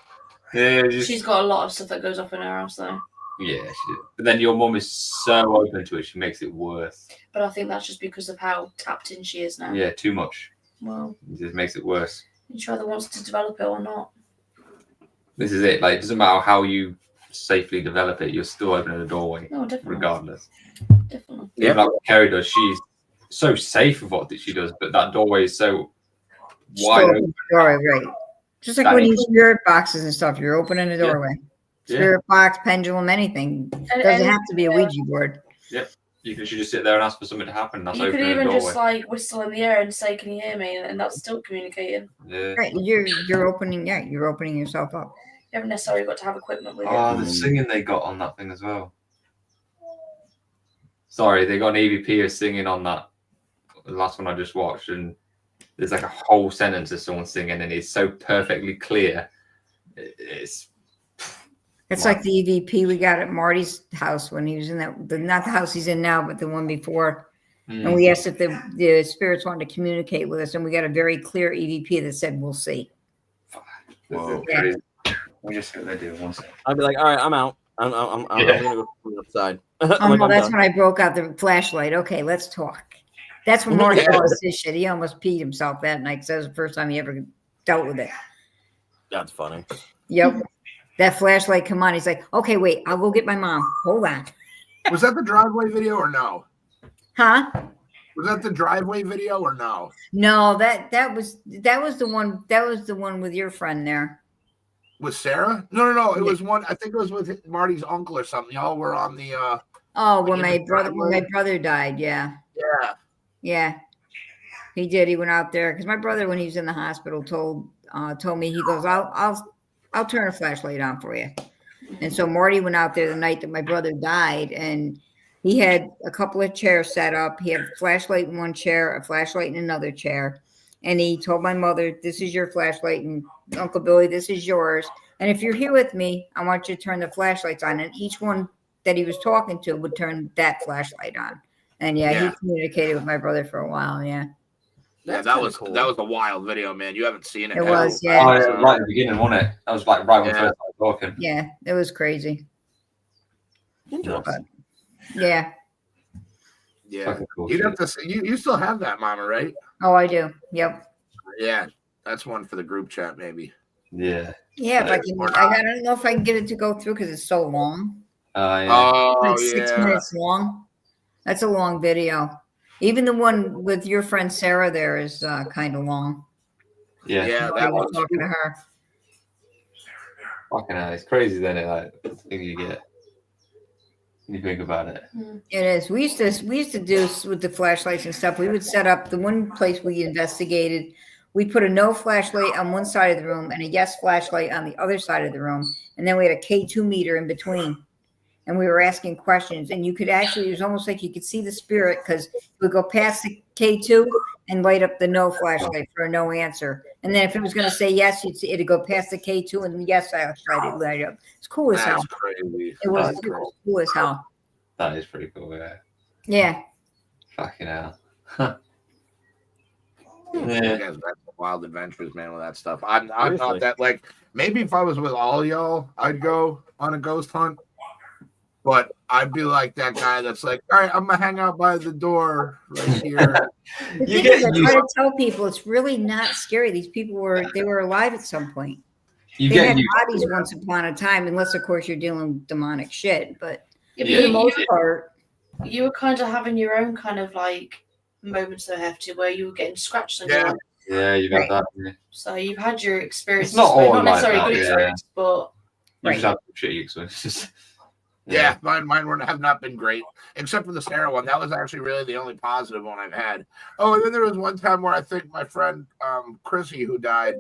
Yeah, She's got a lot of stuff that goes off in her house though. Yeah, she did. But then your mum is so open to it, she makes it worse. But I think that's just because of how tapped in she is now. Yeah, too much. Well, It just makes it worse. she either wants to develop it or not. This is it. Like, it doesn't matter how you safely develop it, you're still opening the doorway, No, definitely. regardless. Definitely. Yeah, like what Kerry does, she's so safe with what she does, but that doorway is so wide open. Doorway, right. Just like when you spirit boxes and stuff, you're opening the doorway. Yeah. Spirit box, pendulum, anything. Doesn't have to be a Ouija board. Yep. You can just sit there and ask for something to happen. That's You could opening even the doorway. just like whistle in the air and say, "Can you hear me?" And that's still communicating. Yeah. Right. You're opening. Yeah, you're opening yourself up. You haven't necessarily got to have equipment with it. Oh, the singing they got on that thing as well. Sorry, they got an EVP of singing on that. The last one I just watched, and there's like a whole sentence of someone singing, and it's so perfectly clear. It's like the EVP we got at Marty's house when he was in not the house he's in now, but the one before. And we asked if the spirits wanted to communicate with us, and we got a very clear EVP that said, "We'll see." Whoa. Yeah. We just see what they do. One second. I'd be like, all right, I'm out. I'm gonna go outside. Oh Like, no, I'm that's done. when I broke out the flashlight. Okay, let's talk. That's when Marty lost his shit. He almost peed himself that night because that was the first time he ever dealt with it. That's funny. Yep. That flashlight come on. He's like, okay, wait, I'll go get my mom. Hold on. Was that the driveway video or no? Huh? Was that the driveway video or no? No, that was the one with your friend there. With Sarah? No. It was one. I think it was with Marty's uncle or something. Y'all were on the. When my brother died. Yeah. Yeah. Yeah. He did. He went out there because my brother, when he was in the hospital, told me, he goes, I'll turn a flashlight on for you. And so Marty went out there the night that my brother died, and he had a couple of chairs set up. He had a flashlight in one chair, a flashlight in another chair. And he told my mother, "This is your flashlight, and Uncle Billy, this is yours. And if you're here with me, I want you to turn the flashlights on." And each one that he was talking to would turn that flashlight on. And he communicated with my brother for a while. Yeah. That was cool. That was a wild video, man. You haven't seen it. It was, Oh, yeah, right at the beginning, wasn't it? That was like right when we first started talking. Yeah, it was crazy. Interesting. Yeah. Yeah. You'd have to. You still have that, Mama, right? Oh, I do. Yep. Yeah, that's one for the group chat, maybe. Yeah. Yeah, if I can. I don't know if I can get it to go through because it's so long. Yeah. Oh, It's 6 minutes long. That's a long video. Even the one with your friend Sarah there is kind of long. Yeah, that was was talking to her. Fucking hell, it's crazy, then it like the thing you get. You think about it. It is. We used to do with the flashlights and stuff. We would set up the one place we investigated. We put a no flashlight on one side of the room and a yes flashlight on the other side of the room, and then we had a K2 meter in between. And we were asking questions, and you could actually, it was almost like you could see the spirit because it would go past the K2 and light up the no flashlight for a no answer. And then if it was going to say yes, you'd see it'd go past the K2 and the yes flashlight would light up. It's cool as hell. That's crazy. It was cool as hell. That is pretty cool, yeah. Yeah. Fucking hell. You guys have some wild adventures, man, with that stuff. I'm not that, like, maybe if I was with all y'all, I'd go on a ghost hunt. But I'd be like that guy that's like, all right, I'm gonna hang out by the door right here. The thing is, I try to tell people it's really not scary. These people were alive at some point. They had bodies once upon a time, unless of course you're dealing with demonic shit. But for the most part, you were kind of having your own kind of like moments of hefty where you were getting scratched on your Yeah, you've had that. Yeah. So you've had your experiences. It's not all not like necessarily that, good experience, but you just have shitty experiences. Yeah, mine have not been great, except for the Sarah one. That was actually really the only positive one I've had. Oh, and then there was one time where I think my friend Chrissy, who died,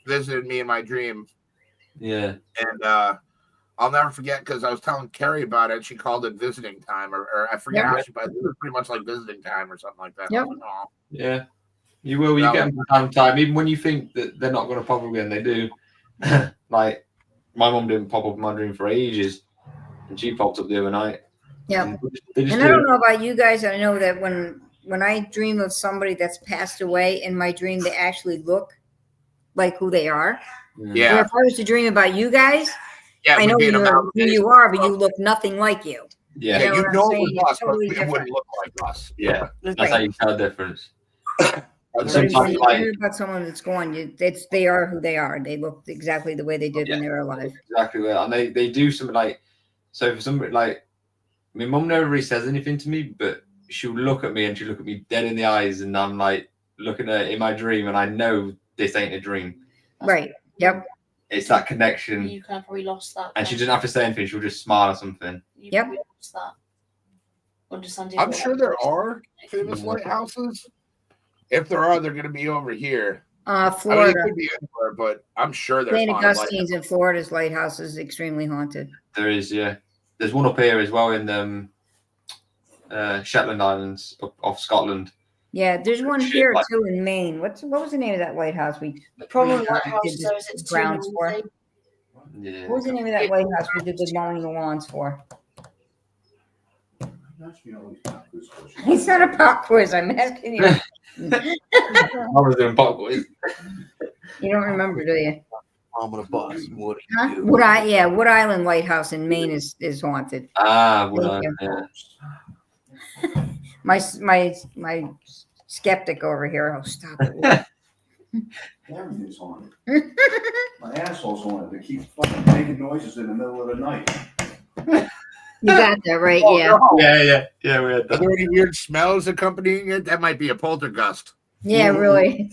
visited me in my dream. Yeah. And I'll never forget because I was telling Kerry about it. She called it visiting time, or I forget how she, but it was pretty much like visiting time or something like that. Yep. Like, oh. Yeah. You will. You get them from time to time. Even when you think that they're not going to pop up again, they do. Like, my mum didn't pop up in my dream for ages. And she popped up the other night. Yeah. And I don't know about you guys. I know that when I dream of somebody that's passed away in my dream, they actually look like who they are. Yeah. Or if I was to dream about you guys, I know who you are, but you look nothing like you. Yeah. You know it was us, totally but we wouldn't look like us. Yeah. That's how you tell the difference. Sometimes when you hear about someone that's gone, they are who they are. They look exactly the way they did when they were alive. Exactly that. And they do something like, so for somebody like, my mum never really says anything to me, but she'll look at me and she'll look at me dead in the eyes, and I'm like looking at it in my dream, and I know this ain't a dream. Right. Yep. It's that connection. You kind of probably lost that. And she doesn't have to say anything. She'll just smile or something. Yep. Lost that. Understanding. I'm sure there are famous lighthouses. If there are, they're going to be over here. Florida. I mean, it could be anywhere, but I'm sure there's St. Augustine's in Florida's lighthouse is extremely haunted. There is, yeah. There's one up here as well in the Shetland Islands off Scotland. Yeah, there's one here too in Maine. What was the name of that lighthouse we probably did the grounds for? Yeah. What was the name of that lighthouse we did the mowing the lawns for? It's not a pop quiz. I'm asking you. I was doing pop quiz. You don't remember, do you? I'm gonna bust. What Huh? Wood Island Lighthouse in Maine is haunted. Ah, Wood Island. Yeah. My skeptic over here. Oh, stop it. Everything's haunted. My asshole's haunted. They keep fucking making noises in the middle of the night. You got that right, yeah. No. Yeah. We had that. Are there any weird smells accompanying it? That might be a poltergeist. Yeah, really.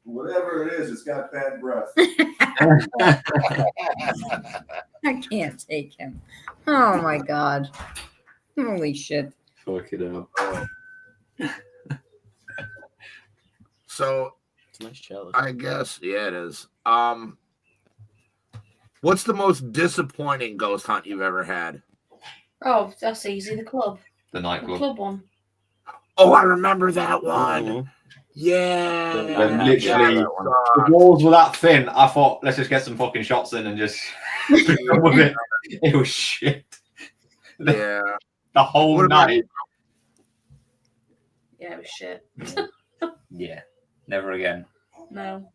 Whatever it is, it's got bad breath. I can't take him. Oh my god. Holy shit. Fuck it up. So It's a nice challenge. I guess, yeah, it is. What's the most disappointing ghost hunt you've ever had? Oh, that's easy. The club. The The nightclub. club one. Oh, I remember that one. Mhm. Yeah. Literally, Yeah, the walls were that thin. I thought, let's just get some fucking shots in and just go with it. It was shit. yeah. The whole What about- night. Yeah, it was shit. Yeah. Never again. No.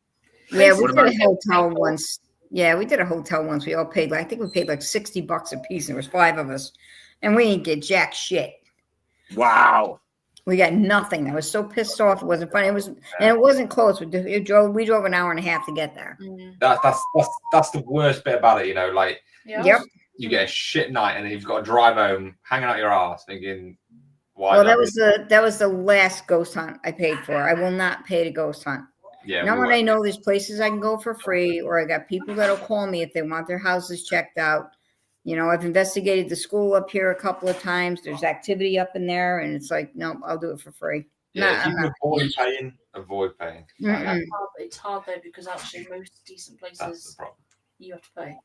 Yeah, we What did a about- hotel once. Yeah, we did a hotel once. We all paid, I think we paid like $60 a piece. There was 5 of us. And we didn't get jack shit. Wow. We got nothing. I was so pissed off. It wasn't funny. And it wasn't close. We drove an hour and a half to get there. That's the worst bit about it, you know, like Yeah. Yep. you get a shit night and then you've got to drive home, hanging out your ass, thinking, Why? Well, that was the last ghost hunt I paid for. I will not pay to ghost hunt. Yeah. Now when I know there's places I can go for free, or I got people that'll call me if they want their houses checked out. You know, I've investigated the school up here a couple of times. There's activity up in there, and it's like, no, I'll do it for free. Yeah, if you can avoid paying. It's hard though, because actually most decent places you have to pay.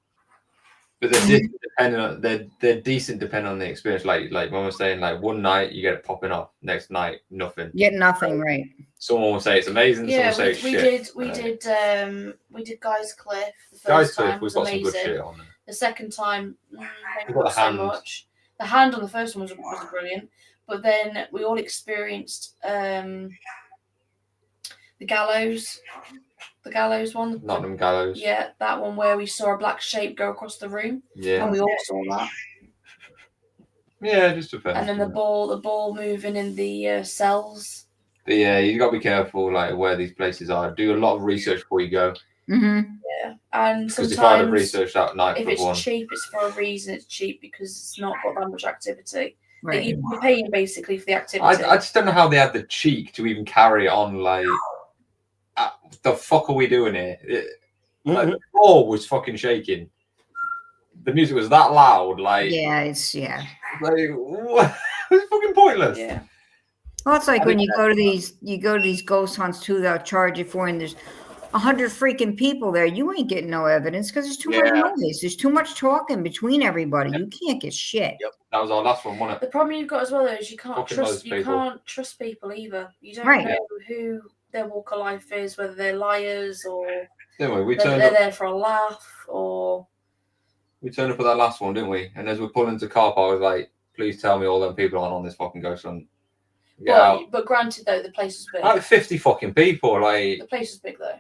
But they're decent depending on the experience. Like when we're saying, like one night you get it popping off, next night nothing. Get nothing, right? Someone will say it's amazing. Yeah, someone will say it's shit. We did Guy's Cliff. The first Guy's time Cliff, we've was got amazing. some good shit on there. The second time, maybe We've got not the so hand. much. The hand on the first one was brilliant, but then we all experienced the gallows. The gallows one. Nottingham gallows. Yeah, that one where we saw a black shape go across the room. Yeah. And we all saw that. Yeah, just depends. And then the ball moving in the cells. But yeah, you got to be careful, like where these places are. Do a lot of research before you go. Mm-hmm. Yeah, and Because if I had sometimes researched that night if for it's one, cheap, it's for a reason. It's cheap because it's not got that much activity. Right. You're paying basically for the activity. I just don't know how they had the cheek to even carry on. Like, the fuck are we doing here? Like, the floor was fucking shaking. The music was that loud. Like, like what? It's fucking pointless. Yeah. Well, it's like when you go to these ghost hunts too, they'll charge you for, and there's 100 freaking people there. You ain't getting no evidence because there's too much noise. There's too much talking between everybody. You can't get shit. Yep. That was our last one, wasn't it? The problem you've got as well is you can't Fucking trust. You people. can't trust people either. You don't Right. know who their walk of life is, whether they're liars or Didn't we? they're there for a laugh or. We turned up for that last one, didn't we? And as we're pulling into the car park, I was like, please tell me all them people aren't on this fucking ghost hunt. But granted, though, the place was big. Like 50 fucking people. Like, the place was big, though.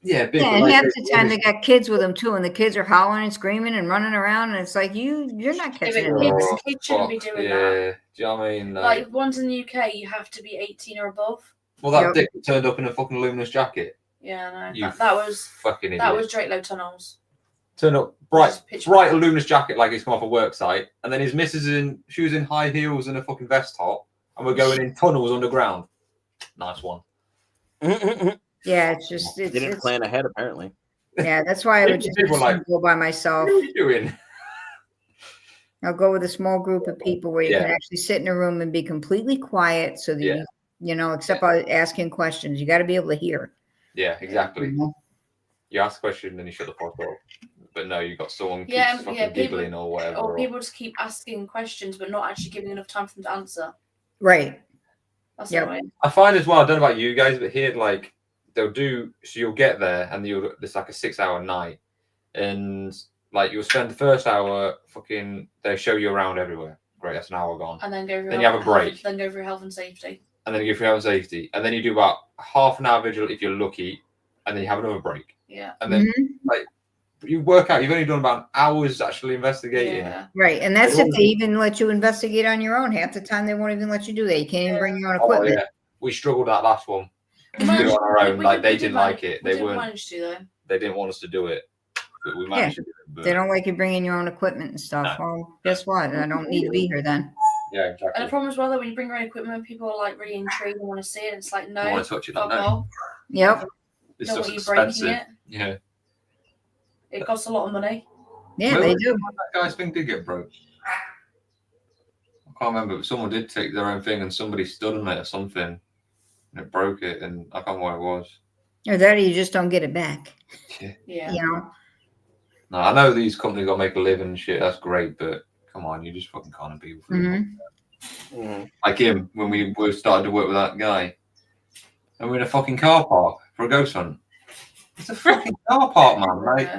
Yeah, big. Yeah, and half the time they got kids with them too, and the kids are howling and screaming and running around, and it's like you're not catching it. Kids shouldn't be doing that. Do you know what I mean? Like ones in the UK, you have to be 18 or above. Well, that dick turned up in a fucking luminous jacket. Yeah, I know. That was fucking idiot. That was Drake Low Tunnels. Turned up bright luminous jacket like he's come off a work site, and then his missus she was in high heels and a fucking vest top, and we're going in tunnels underground. Nice one. Yeah, it's just they didn't plan ahead apparently. Yeah, that's why I would just go by myself. What are you doing? I'll go with a small group of people where you can actually sit in a room and be completely quiet, so that you know, except by asking questions, you got to be able to hear. Yeah, exactly. You ask a question, then you shut the fuck up. But no, you got someone keeps fucking giggling or whatever. Or people just keep asking questions, but not actually giving enough time for them to answer. Right. That's annoying. I find as well. I don't know about you guys, but here, like, they'll do. So you'll get there, and it's like a 6-hour night, and like you'll spend the first hour fucking. They show you around everywhere. Great, that's an hour gone. And then go. Then you have a break. Then go for health and safety. And then you go for health and safety, and then you do about half an hour vigil if you're lucky, and then you have another break. Yeah. And then like. You work out. You've only done about hours actually investigating. Yeah. Right, and that's if they even let you investigate on your own. Half the time they won't even let you do that. You can't even bring your own equipment. Yeah. We struggled that last one. We did it on our own. Like they didn't like it. They weren't. Manage to, though. They didn't want us to do it, but we managed to do it. But... They don't like you bringing your own equipment and stuff. No. Well, guess what? I don't need to be here then. Yeah, exactly. And the problem as well that when you bring your own equipment, people are like really intrigued and want to see it. And it's like no, I want to touch it. No. Yep. It's just expensive. It. Yeah. It costs a lot of money. Yeah, they do. That guy's thing did get broke. I can't remember, but someone did take their own thing and somebody stood on it or something. And it broke it, and I can't remember what it was. Or that, or you just don't get it back. Yeah. You know. No, I know these companies got to make a living and shit. That's great, but come on, you just fucking can't be with Like him when we were starting to work with that guy, and we're in a fucking car park for a ghost hunt. It's a fucking car park, man. Like,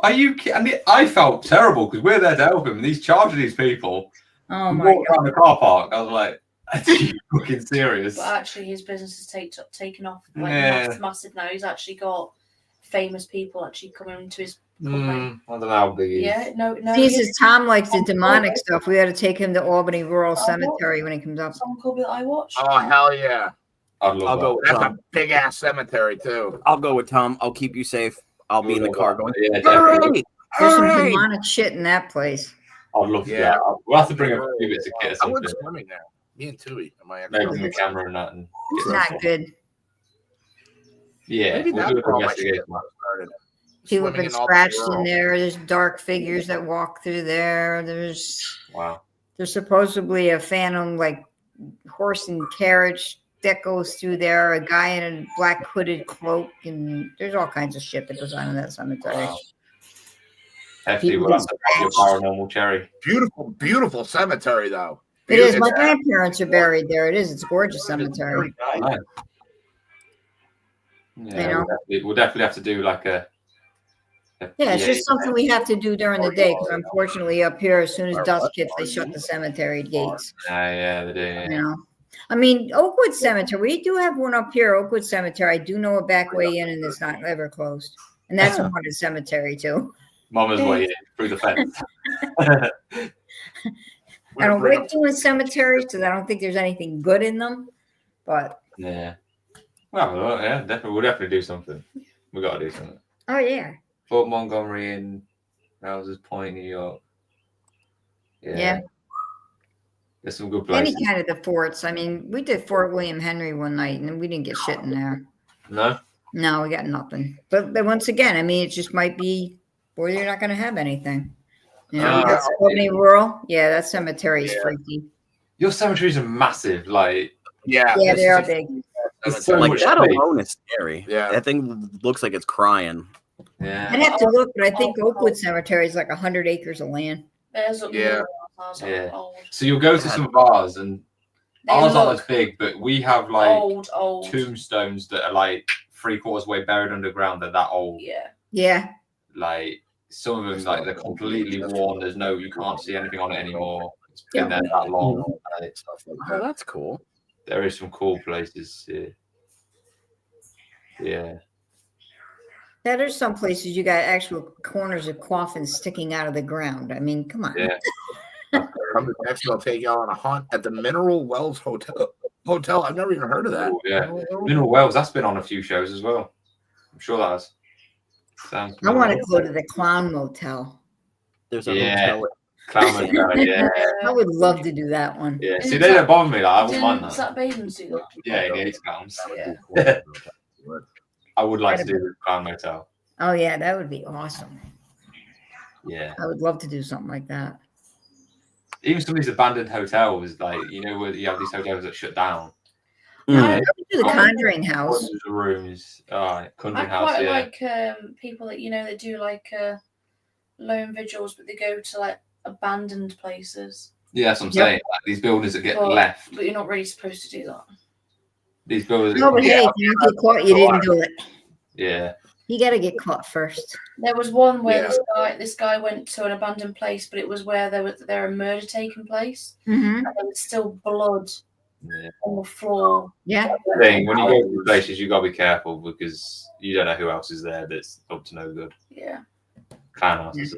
are you kidding? And I felt terrible because we're there to help him. And he's charging these people. Oh my god! Around the car park. I was like, "Are you fucking serious?" But actually, his business has taken off. Like massive now. He's actually got famous people actually coming to his company. I don't know how big he is. Yeah, no. Jesus, Tom likes the demonic stuff. We got to take him to Albany Rural Cemetery when he comes up. Someone called me that I watch. Oh hell yeah! I'll go with That's Tom. a big ass cemetery too. I'll go with Tom. I'll keep you safe. I'll be in the car going. Yeah, definitely. There's some demonic shit in that place. I'd love that. We'll have to bring a few bits of kit or I went something. swimming there. Me and Tui. Maybe the camera and that. And It's not good. Yeah, Maybe we'll that's do an where all my shit investigation. started. People have Swimming been in all the scratched in girls. there. There's dark figures that walk through there. Wow. There's supposedly a phantom like horse and carriage that goes through there. A guy in a black hooded cloak, and there's all kinds of shit that goes on in that cemetery. Wow. Hefty, People we'll get have to have your scratched. paranormal cherry. Beautiful, beautiful cemetery, though. It is. My It's grandparents are buried there. It is. It's a gorgeous cemetery. Nice. Yeah, we'll definitely have to do like a Yeah, it's just something we have to do during the day because unfortunately up here, as soon as dusk hits, they shut the cemetery gates. Yeah, they do. Yeah. You know, I mean, Oakwood Cemetery. We do have one up here, Oakwood Cemetery. I do know a back way in, and it's not ever closed. And that's a haunted cemetery too. Mama's way in through the fence. I don't like doing cemeteries because I don't think there's anything good in them. But yeah, well, yeah, definitely, we'll definitely do something. We got to do something. oh yeah, Fort Montgomery in Rouse's Point, New York. yeah. There's some good places. Any kind of the forts. I mean, we did Fort William Henry one night, and we didn't get shit in there. No. No, we got nothing. But once again, I mean, it just might be where you're not going to have anything. You know, that's Albany Rural. Yeah, that cemetery is freaky. Your cemeteries are massive. Like, yeah, they are big. It's so like much that space. alone is scary. Yeah. That thing looks like it's crying. Yeah. I'd have to look, but I think Oakwood Cemetery is like 100 acres of land. Yeah. So you'll go to some of ours, and ours aren't as big, but we have like old tombstones that are like 3/4 way buried underground. They're that old. Yeah. Yeah. Like some of them, like they're completely worn. You can't see anything on it anymore. It's been there that long. Oh, that's cool. There is some cool places here. Yeah. Yeah, there's some places you got actual corners of coffins sticking out of the ground. I mean, come on. Yeah. Come to Texas, I'll take you on a hunt at the Mineral Wells Hotel. I've never even heard of that. Oh, yeah. Mineral Wells, that's been on a few shows as well. I'm sure that has. Sounds I want to go to the Clown Motel. There's a hotel. Clown Motel, yeah. I would love to do that one. Yeah. See, they don't bother me. Like, I wouldn't mind that. Is that Baden's do that? Yeah, he hates clowns. Yeah. I would like to do the Clown Motel. Oh, yeah, that would be awesome. Yeah. I would love to do something like that. Even some of these abandoned hotels, like, you know, where you have these hotels that shut down. I would do the Conjuring House. Hundreds of rooms. Conjuring I House, quite yeah. like people that, you know, that do like lone vigils, but they go to like abandoned places. Yeah, that's what I'm saying. Like, these buildings that get left. But you're not really supposed to do that. These buildings. No, but hey, if you don't get caught, you didn't do it. Yeah. You got to get caught first. There was one where this guy went to an abandoned place, but it was where there was a murder taking place. Mm-hmm. And there was still blood on the floor. Yeah. Thing when you go to places, you gotta be careful because you don't know who else is there that's up to no good. Yeah. Clown houses.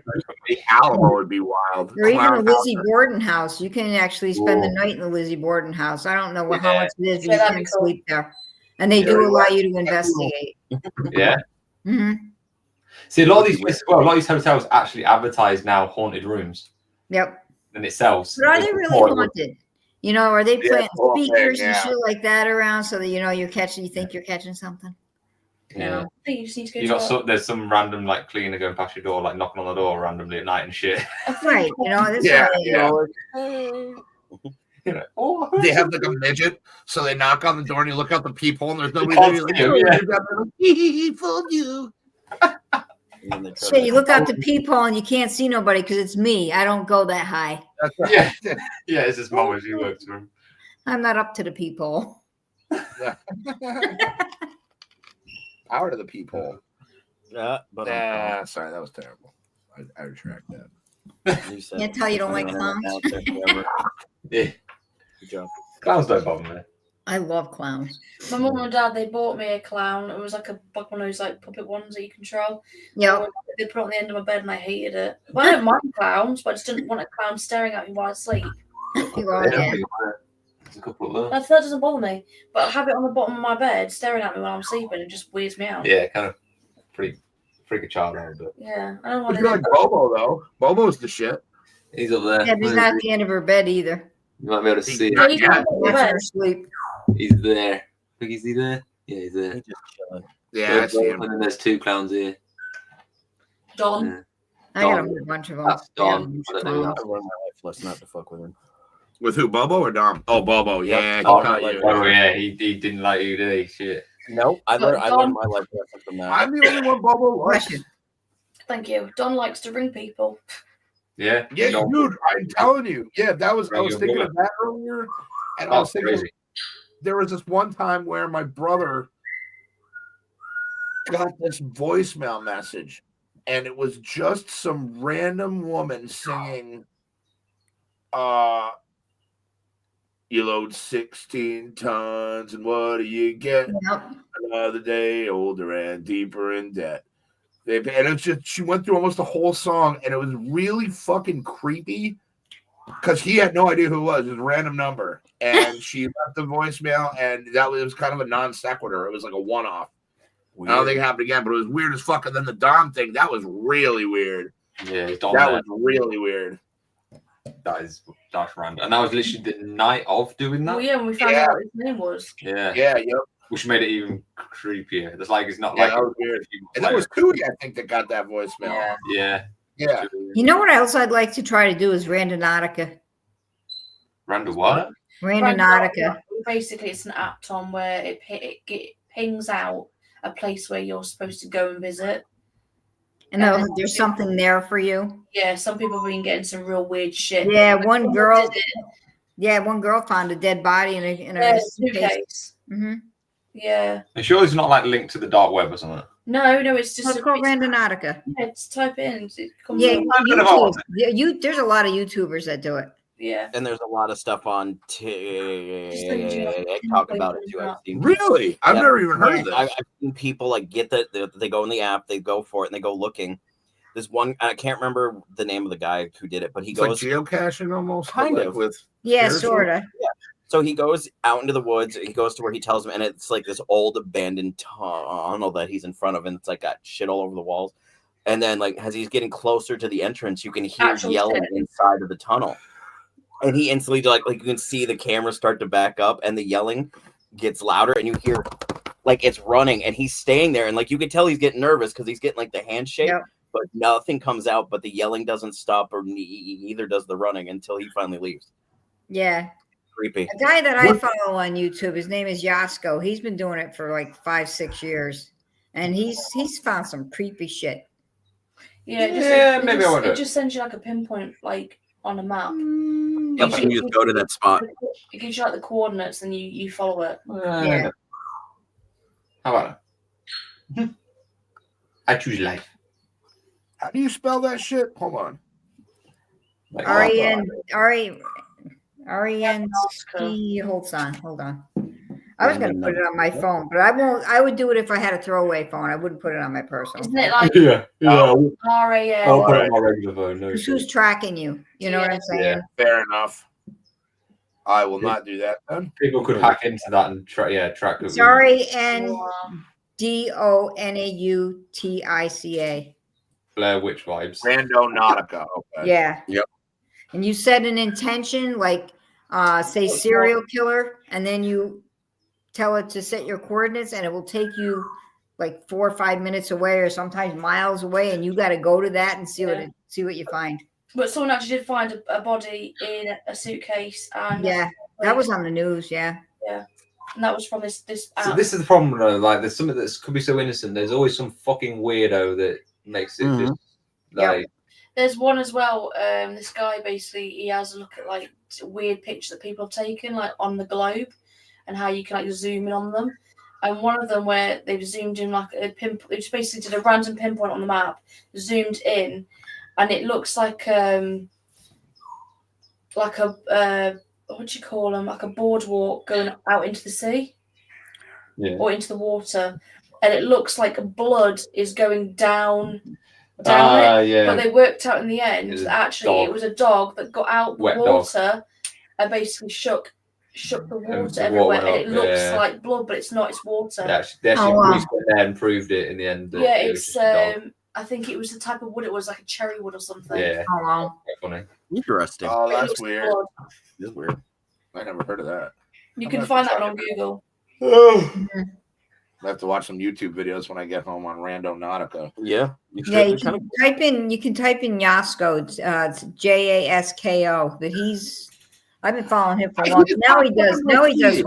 The Alamo would be wild. Or even a Clown Lizzie house. Borden house. You can actually spend the night in the Lizzie Borden house. I don't know how much it is, but you can sleep there. And they do allow you to investigate. Yeah. Mm-hmm. See, a lot of these places, a lot of these hotels actually advertise now haunted rooms. Yep. And it sells. But are they really haunted? You know, are they planting speakers and yeah. shit like that around so that you know you think you're catching something? Yeah. You just need to go You got there's some random like cleaner going past your door, like knocking on the door randomly at night and shit. Right. You know, this They have like a midget, so they knock on the door and you look out the peephole and there's nobody can't there. He fooled you. So you look out the peephole and you can't see nobody because it's me. I don't go that high. That's right. Yeah, it's his mom as she works for him. I'm not up to the peephole. Power to the peephole. Yeah, but sorry, that was terrible. I retract that. You said Can't tell you don't like clowns. Yeah. Good job. Clowns don't bother me. I love clowns. My mum and dad, they bought me a clown. It was like one of those like puppet ones that you control. Yeah. They put it on the end of my bed and I hated it. Well, I don't mind clowns, but I just didn't want a clown staring at me while I sleep. There's a couple of them. That doesn't bother me. But I have it on the bottom of my bed staring at me while I'm sleeping. It just weirds me out. Yeah, kind of pretty freak a child out a bit. Yeah, I don't want to. Like Bobo though. Bobo's the shit. He's up there. Yeah, but he's not at the end of her bed either. You might be able to see Not it. yet. Watching her sleep. He's there. Think is he there? Yeah, he's there. He's just chilling. Yeah, I see him. And then there's two clowns here. Don. Yeah. I got a whole bunch of them. That's Don. I run my life less not to fuck with him. With who, Bobo or Dom? Oh, Bobo. Yep. Yeah, he Oh, caught no, you. Oh yeah, he didn't like you, did he? Shit. Nope. I learned my life lesson from that. I'm the only one Bobo likes. Question. Thank you. Don likes to ring people. Yeah. Yeah, Don. dude, I'm telling you. Yeah, I was thinking of that earlier. And I was thinking crazy. there was this one time where my brother got this voicemail message, and it was just some random woman singing, you load 16 tons, and what do you get? Yep. Another day older and deeper in debt. And it's just, she went through almost the whole song, and it was really fucking creepy because he had no idea who it was. It was a random number. And she left the voicemail, and it was kind of a non sequitur. It was like a one off. I don't think it happened again, but it was weird as fuck. And then the Dom thing, that was really weird. Yeah, that was really weird. That's random. And that was literally the night of doing that. Well, yeah, when we found out what his name was. Yeah. Yeah, yep. Which made it even creepier. It's like it's not Yeah, like that was weird. And that was Cootie, I think, that got that voicemail. Yeah. Yeah. You know what else I'd like to try to do is Randonautica. Random what? Randonautica. Basically, it's an app, Tom, where it pings out a place where you're supposed to go and visit. And there's something there for you. Yeah, some people have been getting some real weird shit. Yeah, one girl found a dead body in a suitcase. Mm-hmm. Yeah. I'm sure it's not like linked to the dark web or something. No, it's just it's called Randonautica. Yeah, just type it in. It comes Yeah, up. YouTube. There's a lot of YouTubers that do it. Yeah. And there's a lot of stuff on TikTok about it too. I've seen Really? I've never even heard of this. I've seen people like they go in the app, they go for it, and they go looking. This one, I can't remember the name of the guy who did it, but he goes like geocaching almost, kind of with sort of. Yeah. So he goes out into the woods. He goes to where he tells them, and it's like this old abandoned tunnel that he's in front of, and it's like got shit all over the walls. And then, like as he's getting closer to the entrance, you can hear yelling inside of the tunnel. And he instantly like you can see the camera start to back up, and the yelling gets louder, and you hear like it's running, and he's staying there, and like you can tell he's getting nervous because he's getting like the handshake, but nothing comes out, but the yelling doesn't stop, or neither does the running until he finally leaves. Yeah. Creepy. A guy that I follow on YouTube, his name is Yasko. He's been doing it for like 5-6 years, and he's found some creepy shit. Yeah, maybe I wonder. It just sends you like a pinpoint, like on a map. Yep, and you just go to that spot. It gives you like the coordinates, and you follow it. Yeah. How about it? I choose life. How do you spell that shit? Hold on. Like, R-E-N-C. Hold on. I was going to put it on my phone, but I won't. I would do it if I had a throwaway phone. I wouldn't put it on my personal. Isn't it like yeah. R-A-N? I'll put it on my regular phone. No, Who's tracking you? You know what I'm saying? Yeah, fair enough. I will not do that then. People could hack into that and track it. It's R-A-N-D-O-N-A-U-T-I-C-A. Blair Witch vibes. Randonautica. Okay. Yeah. Yep. And you set an intention, like say serial killer, and then you tell it to set your coordinates, and it will take you like 4 or 5 minutes away, or sometimes miles away, and you got to go to that and see what you find. But someone actually did find a body in a suitcase, and that was on the news. Yeah, and that was from this. So this is the problem, though. Like, there's something that could be so innocent. There's always some fucking weirdo that makes it just like. Yep. There's one as well. This guy basically he has a look at like weird pictures that people have taken, like on the globe, and how you can like zoom in on them. And one of them where they've zoomed in like a pinpoint, they just basically did a random pinpoint on the map, zoomed in, and it looks like a what do you call them? Like a boardwalk going out into the sea, or into the water, and it looks like blood is going down it. But they worked out in the end that actually it was a dog that got out the water and basically shook the water everywhere, and it looks like blood, but it's not. It's water. They actually went there and proved it in the end. It's I think it was the type of wood it was, like a cherry wood or something. Yeah. Oh, wow. Funny. Interesting. Oh, It that's looks weird. odd. It's weird. I never heard of that. You I'm can gonna find have that to one on check it Google. I have to watch some YouTube videos when I get home on Random Nautica. Yeah. You should. Yeah, They're kind of you can type in Yasko. It's Jasko. That he's. I've been following him for a long time. Now he does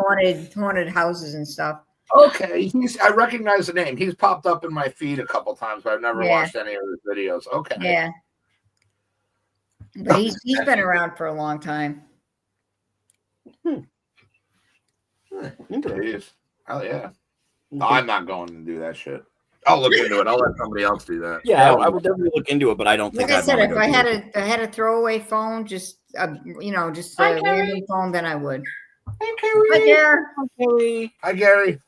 haunted houses and stuff. Okay, I recognize the name. He's popped up in my feed a couple times, but I've never Yeah. watched any of his videos. Okay. Yeah. But he's been around for a long time. interesting. Jeez. Hell yeah. I'm not going to do that shit. I'll look into it. I'll let somebody else do that. Yeah, I would definitely look into it, but I don't think Like I I'd said, wanna if go I do had it. a throwaway phone, just just Hi, a Kerry. random phone, then I would. Hey, Hi, Kerry. Care. Hi, Gary.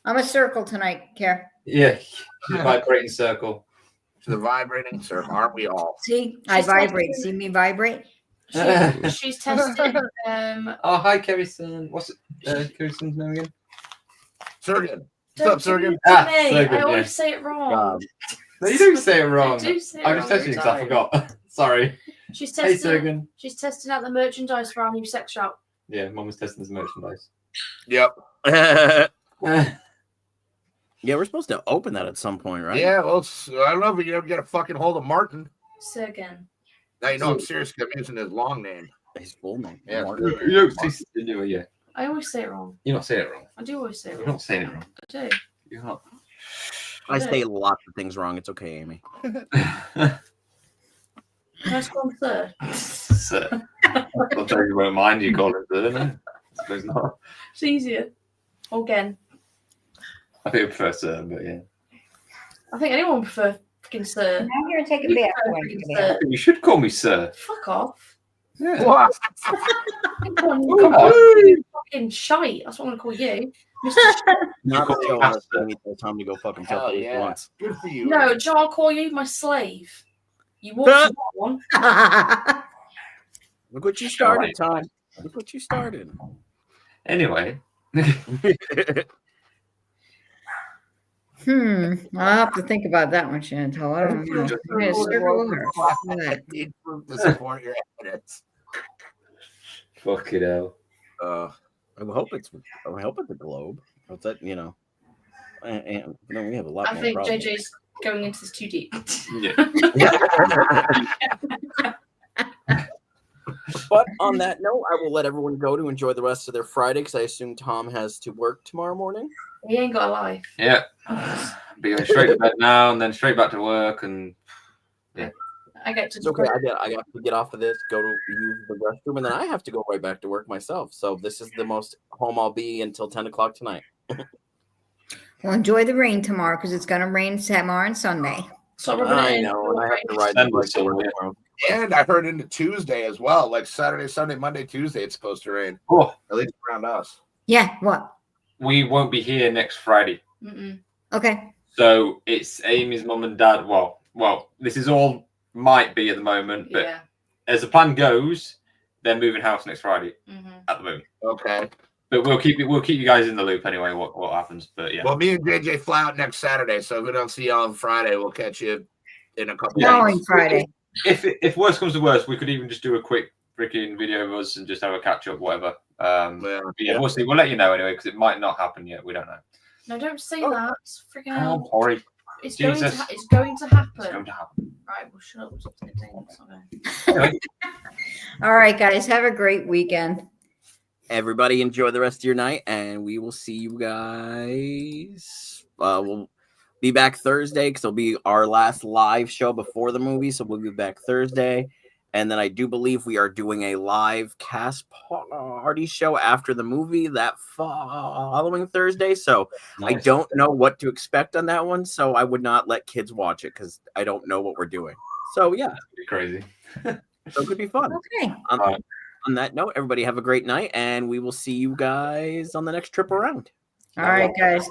I'm a circle tonight, Care. Yeah. Vibrating circle. To the vibrating circle, aren't we all? See, I She's vibrate. texting. See me vibrate? She's tested. Oh, hi, Kerry-san. What's Kerry-san's name again? Surgeon. What's Don't up, Surgeon? do it to Ah, me. so good, I always yeah. say it wrong. God. No, you do say it wrong. I do say it I wrong was testing every because I time. forgot. Sorry. She's Hey, testing. Sergen. She's testing out the merchandise for our new sex shop. Yeah, Mum was testing his merchandise. Yep. Yeah, we're supposed to open that at some point, right? Yeah, well, I don't know if you ever get a fucking hold of Martin. Sergen. Now you know I'm serious because I'm using his long name. His full name. Yeah. Martin. You don't say it, yeah. I always say it wrong. You're not saying it wrong. I do always say it You're wrong. not saying it wrong. I do. You're not. I say lots of things wrong. It's okay, Amy. Can I score on third? So, I'll tell you won't mind you call it third, I suppose not. It's easier. Or again. I think I prefer sir, but yeah. I think anyone would prefer fucking sir. I'm going to take a You bath. prefer when I fucking get back. sir. You should call me sir. Fuck off. Yeah. What? Come on, Ooh, come on. hey. You fucking shite. That's what I'm going to call you. Mr. Not call me until Pastor. Amy tells Tom to go fuck himself Hell at least yeah. once. Good for you. No, Joe, I'll call you my slave. You walked to that one. Look what you started, Tom. Look what you started. Anyway. I'll have to think about that one, Chantal. I don't know. Just I'm gonna circle her. Fuck that. need proof to support your evidence. Fuck it out. I hope it's a globe. What's that? And we have a lot I more think problems. JJ's going into this too deep. Yeah. But on that note, I will let everyone go to enjoy the rest of their Friday because I assume Tom has to work tomorrow morning. He ain't got a life. Yeah. Be going straight to bed now and then straight back to work and I get to It's okay. I got to get off of this, go to use the restroom, and then I have to go right back to work myself. So this is the most home I'll be until 10 o'clock tonight. Well, enjoy the rain tomorrow because it's going to rain tomorrow and Sunday. So rubbing it I in. know, and I have to ride Sunday, the bike to work yeah. tomorrow. And I heard into Tuesday as well. Like Saturday, Sunday, Monday, Tuesday, it's supposed to rain. oh, At least around us. Yeah, what? we won't be here next Friday. Mm-mm. Okay. So it's Amy's mum and dad. Well, this is all might be at the moment, but Yeah. as the plan goes, they're moving house next Friday Mm-hmm. at the moment. Okay. But we'll keep you guys in the loop anyway. What happens? But yeah, Well, me and JJ fly out next Saturday, so if we don't see you on Friday, we'll catch you in a couple Following days. Friday. if worse comes to worse, we could even just do a quick freaking video of us and just have a catch up, whatever. But yeah, we'll see. We'll let you know anyway because it might not happen yet. We don't know. No, don't say that. It's freaking Oh, hell. sorry. It's Jesus. going to. It's going to happen. It's going to happen. Right. Well, shut up. We'll talk to the Anyway, All right, guys. Have a great weekend. Everybody enjoy the rest of your night, and we will see you guys. We'll be back Thursday because it'll be our last live show before the movie, so we'll be back Thursday. And then I do believe we are doing a live cast party show after the movie that following Thursday. So I nice. don't know what to expect on that one. So I would not let kids watch it because I don't know what we're doing. So yeah, Be crazy. so it could be fun. Okay. On that note, everybody have a great night, and we will see you guys on the next trip around. All right, guys.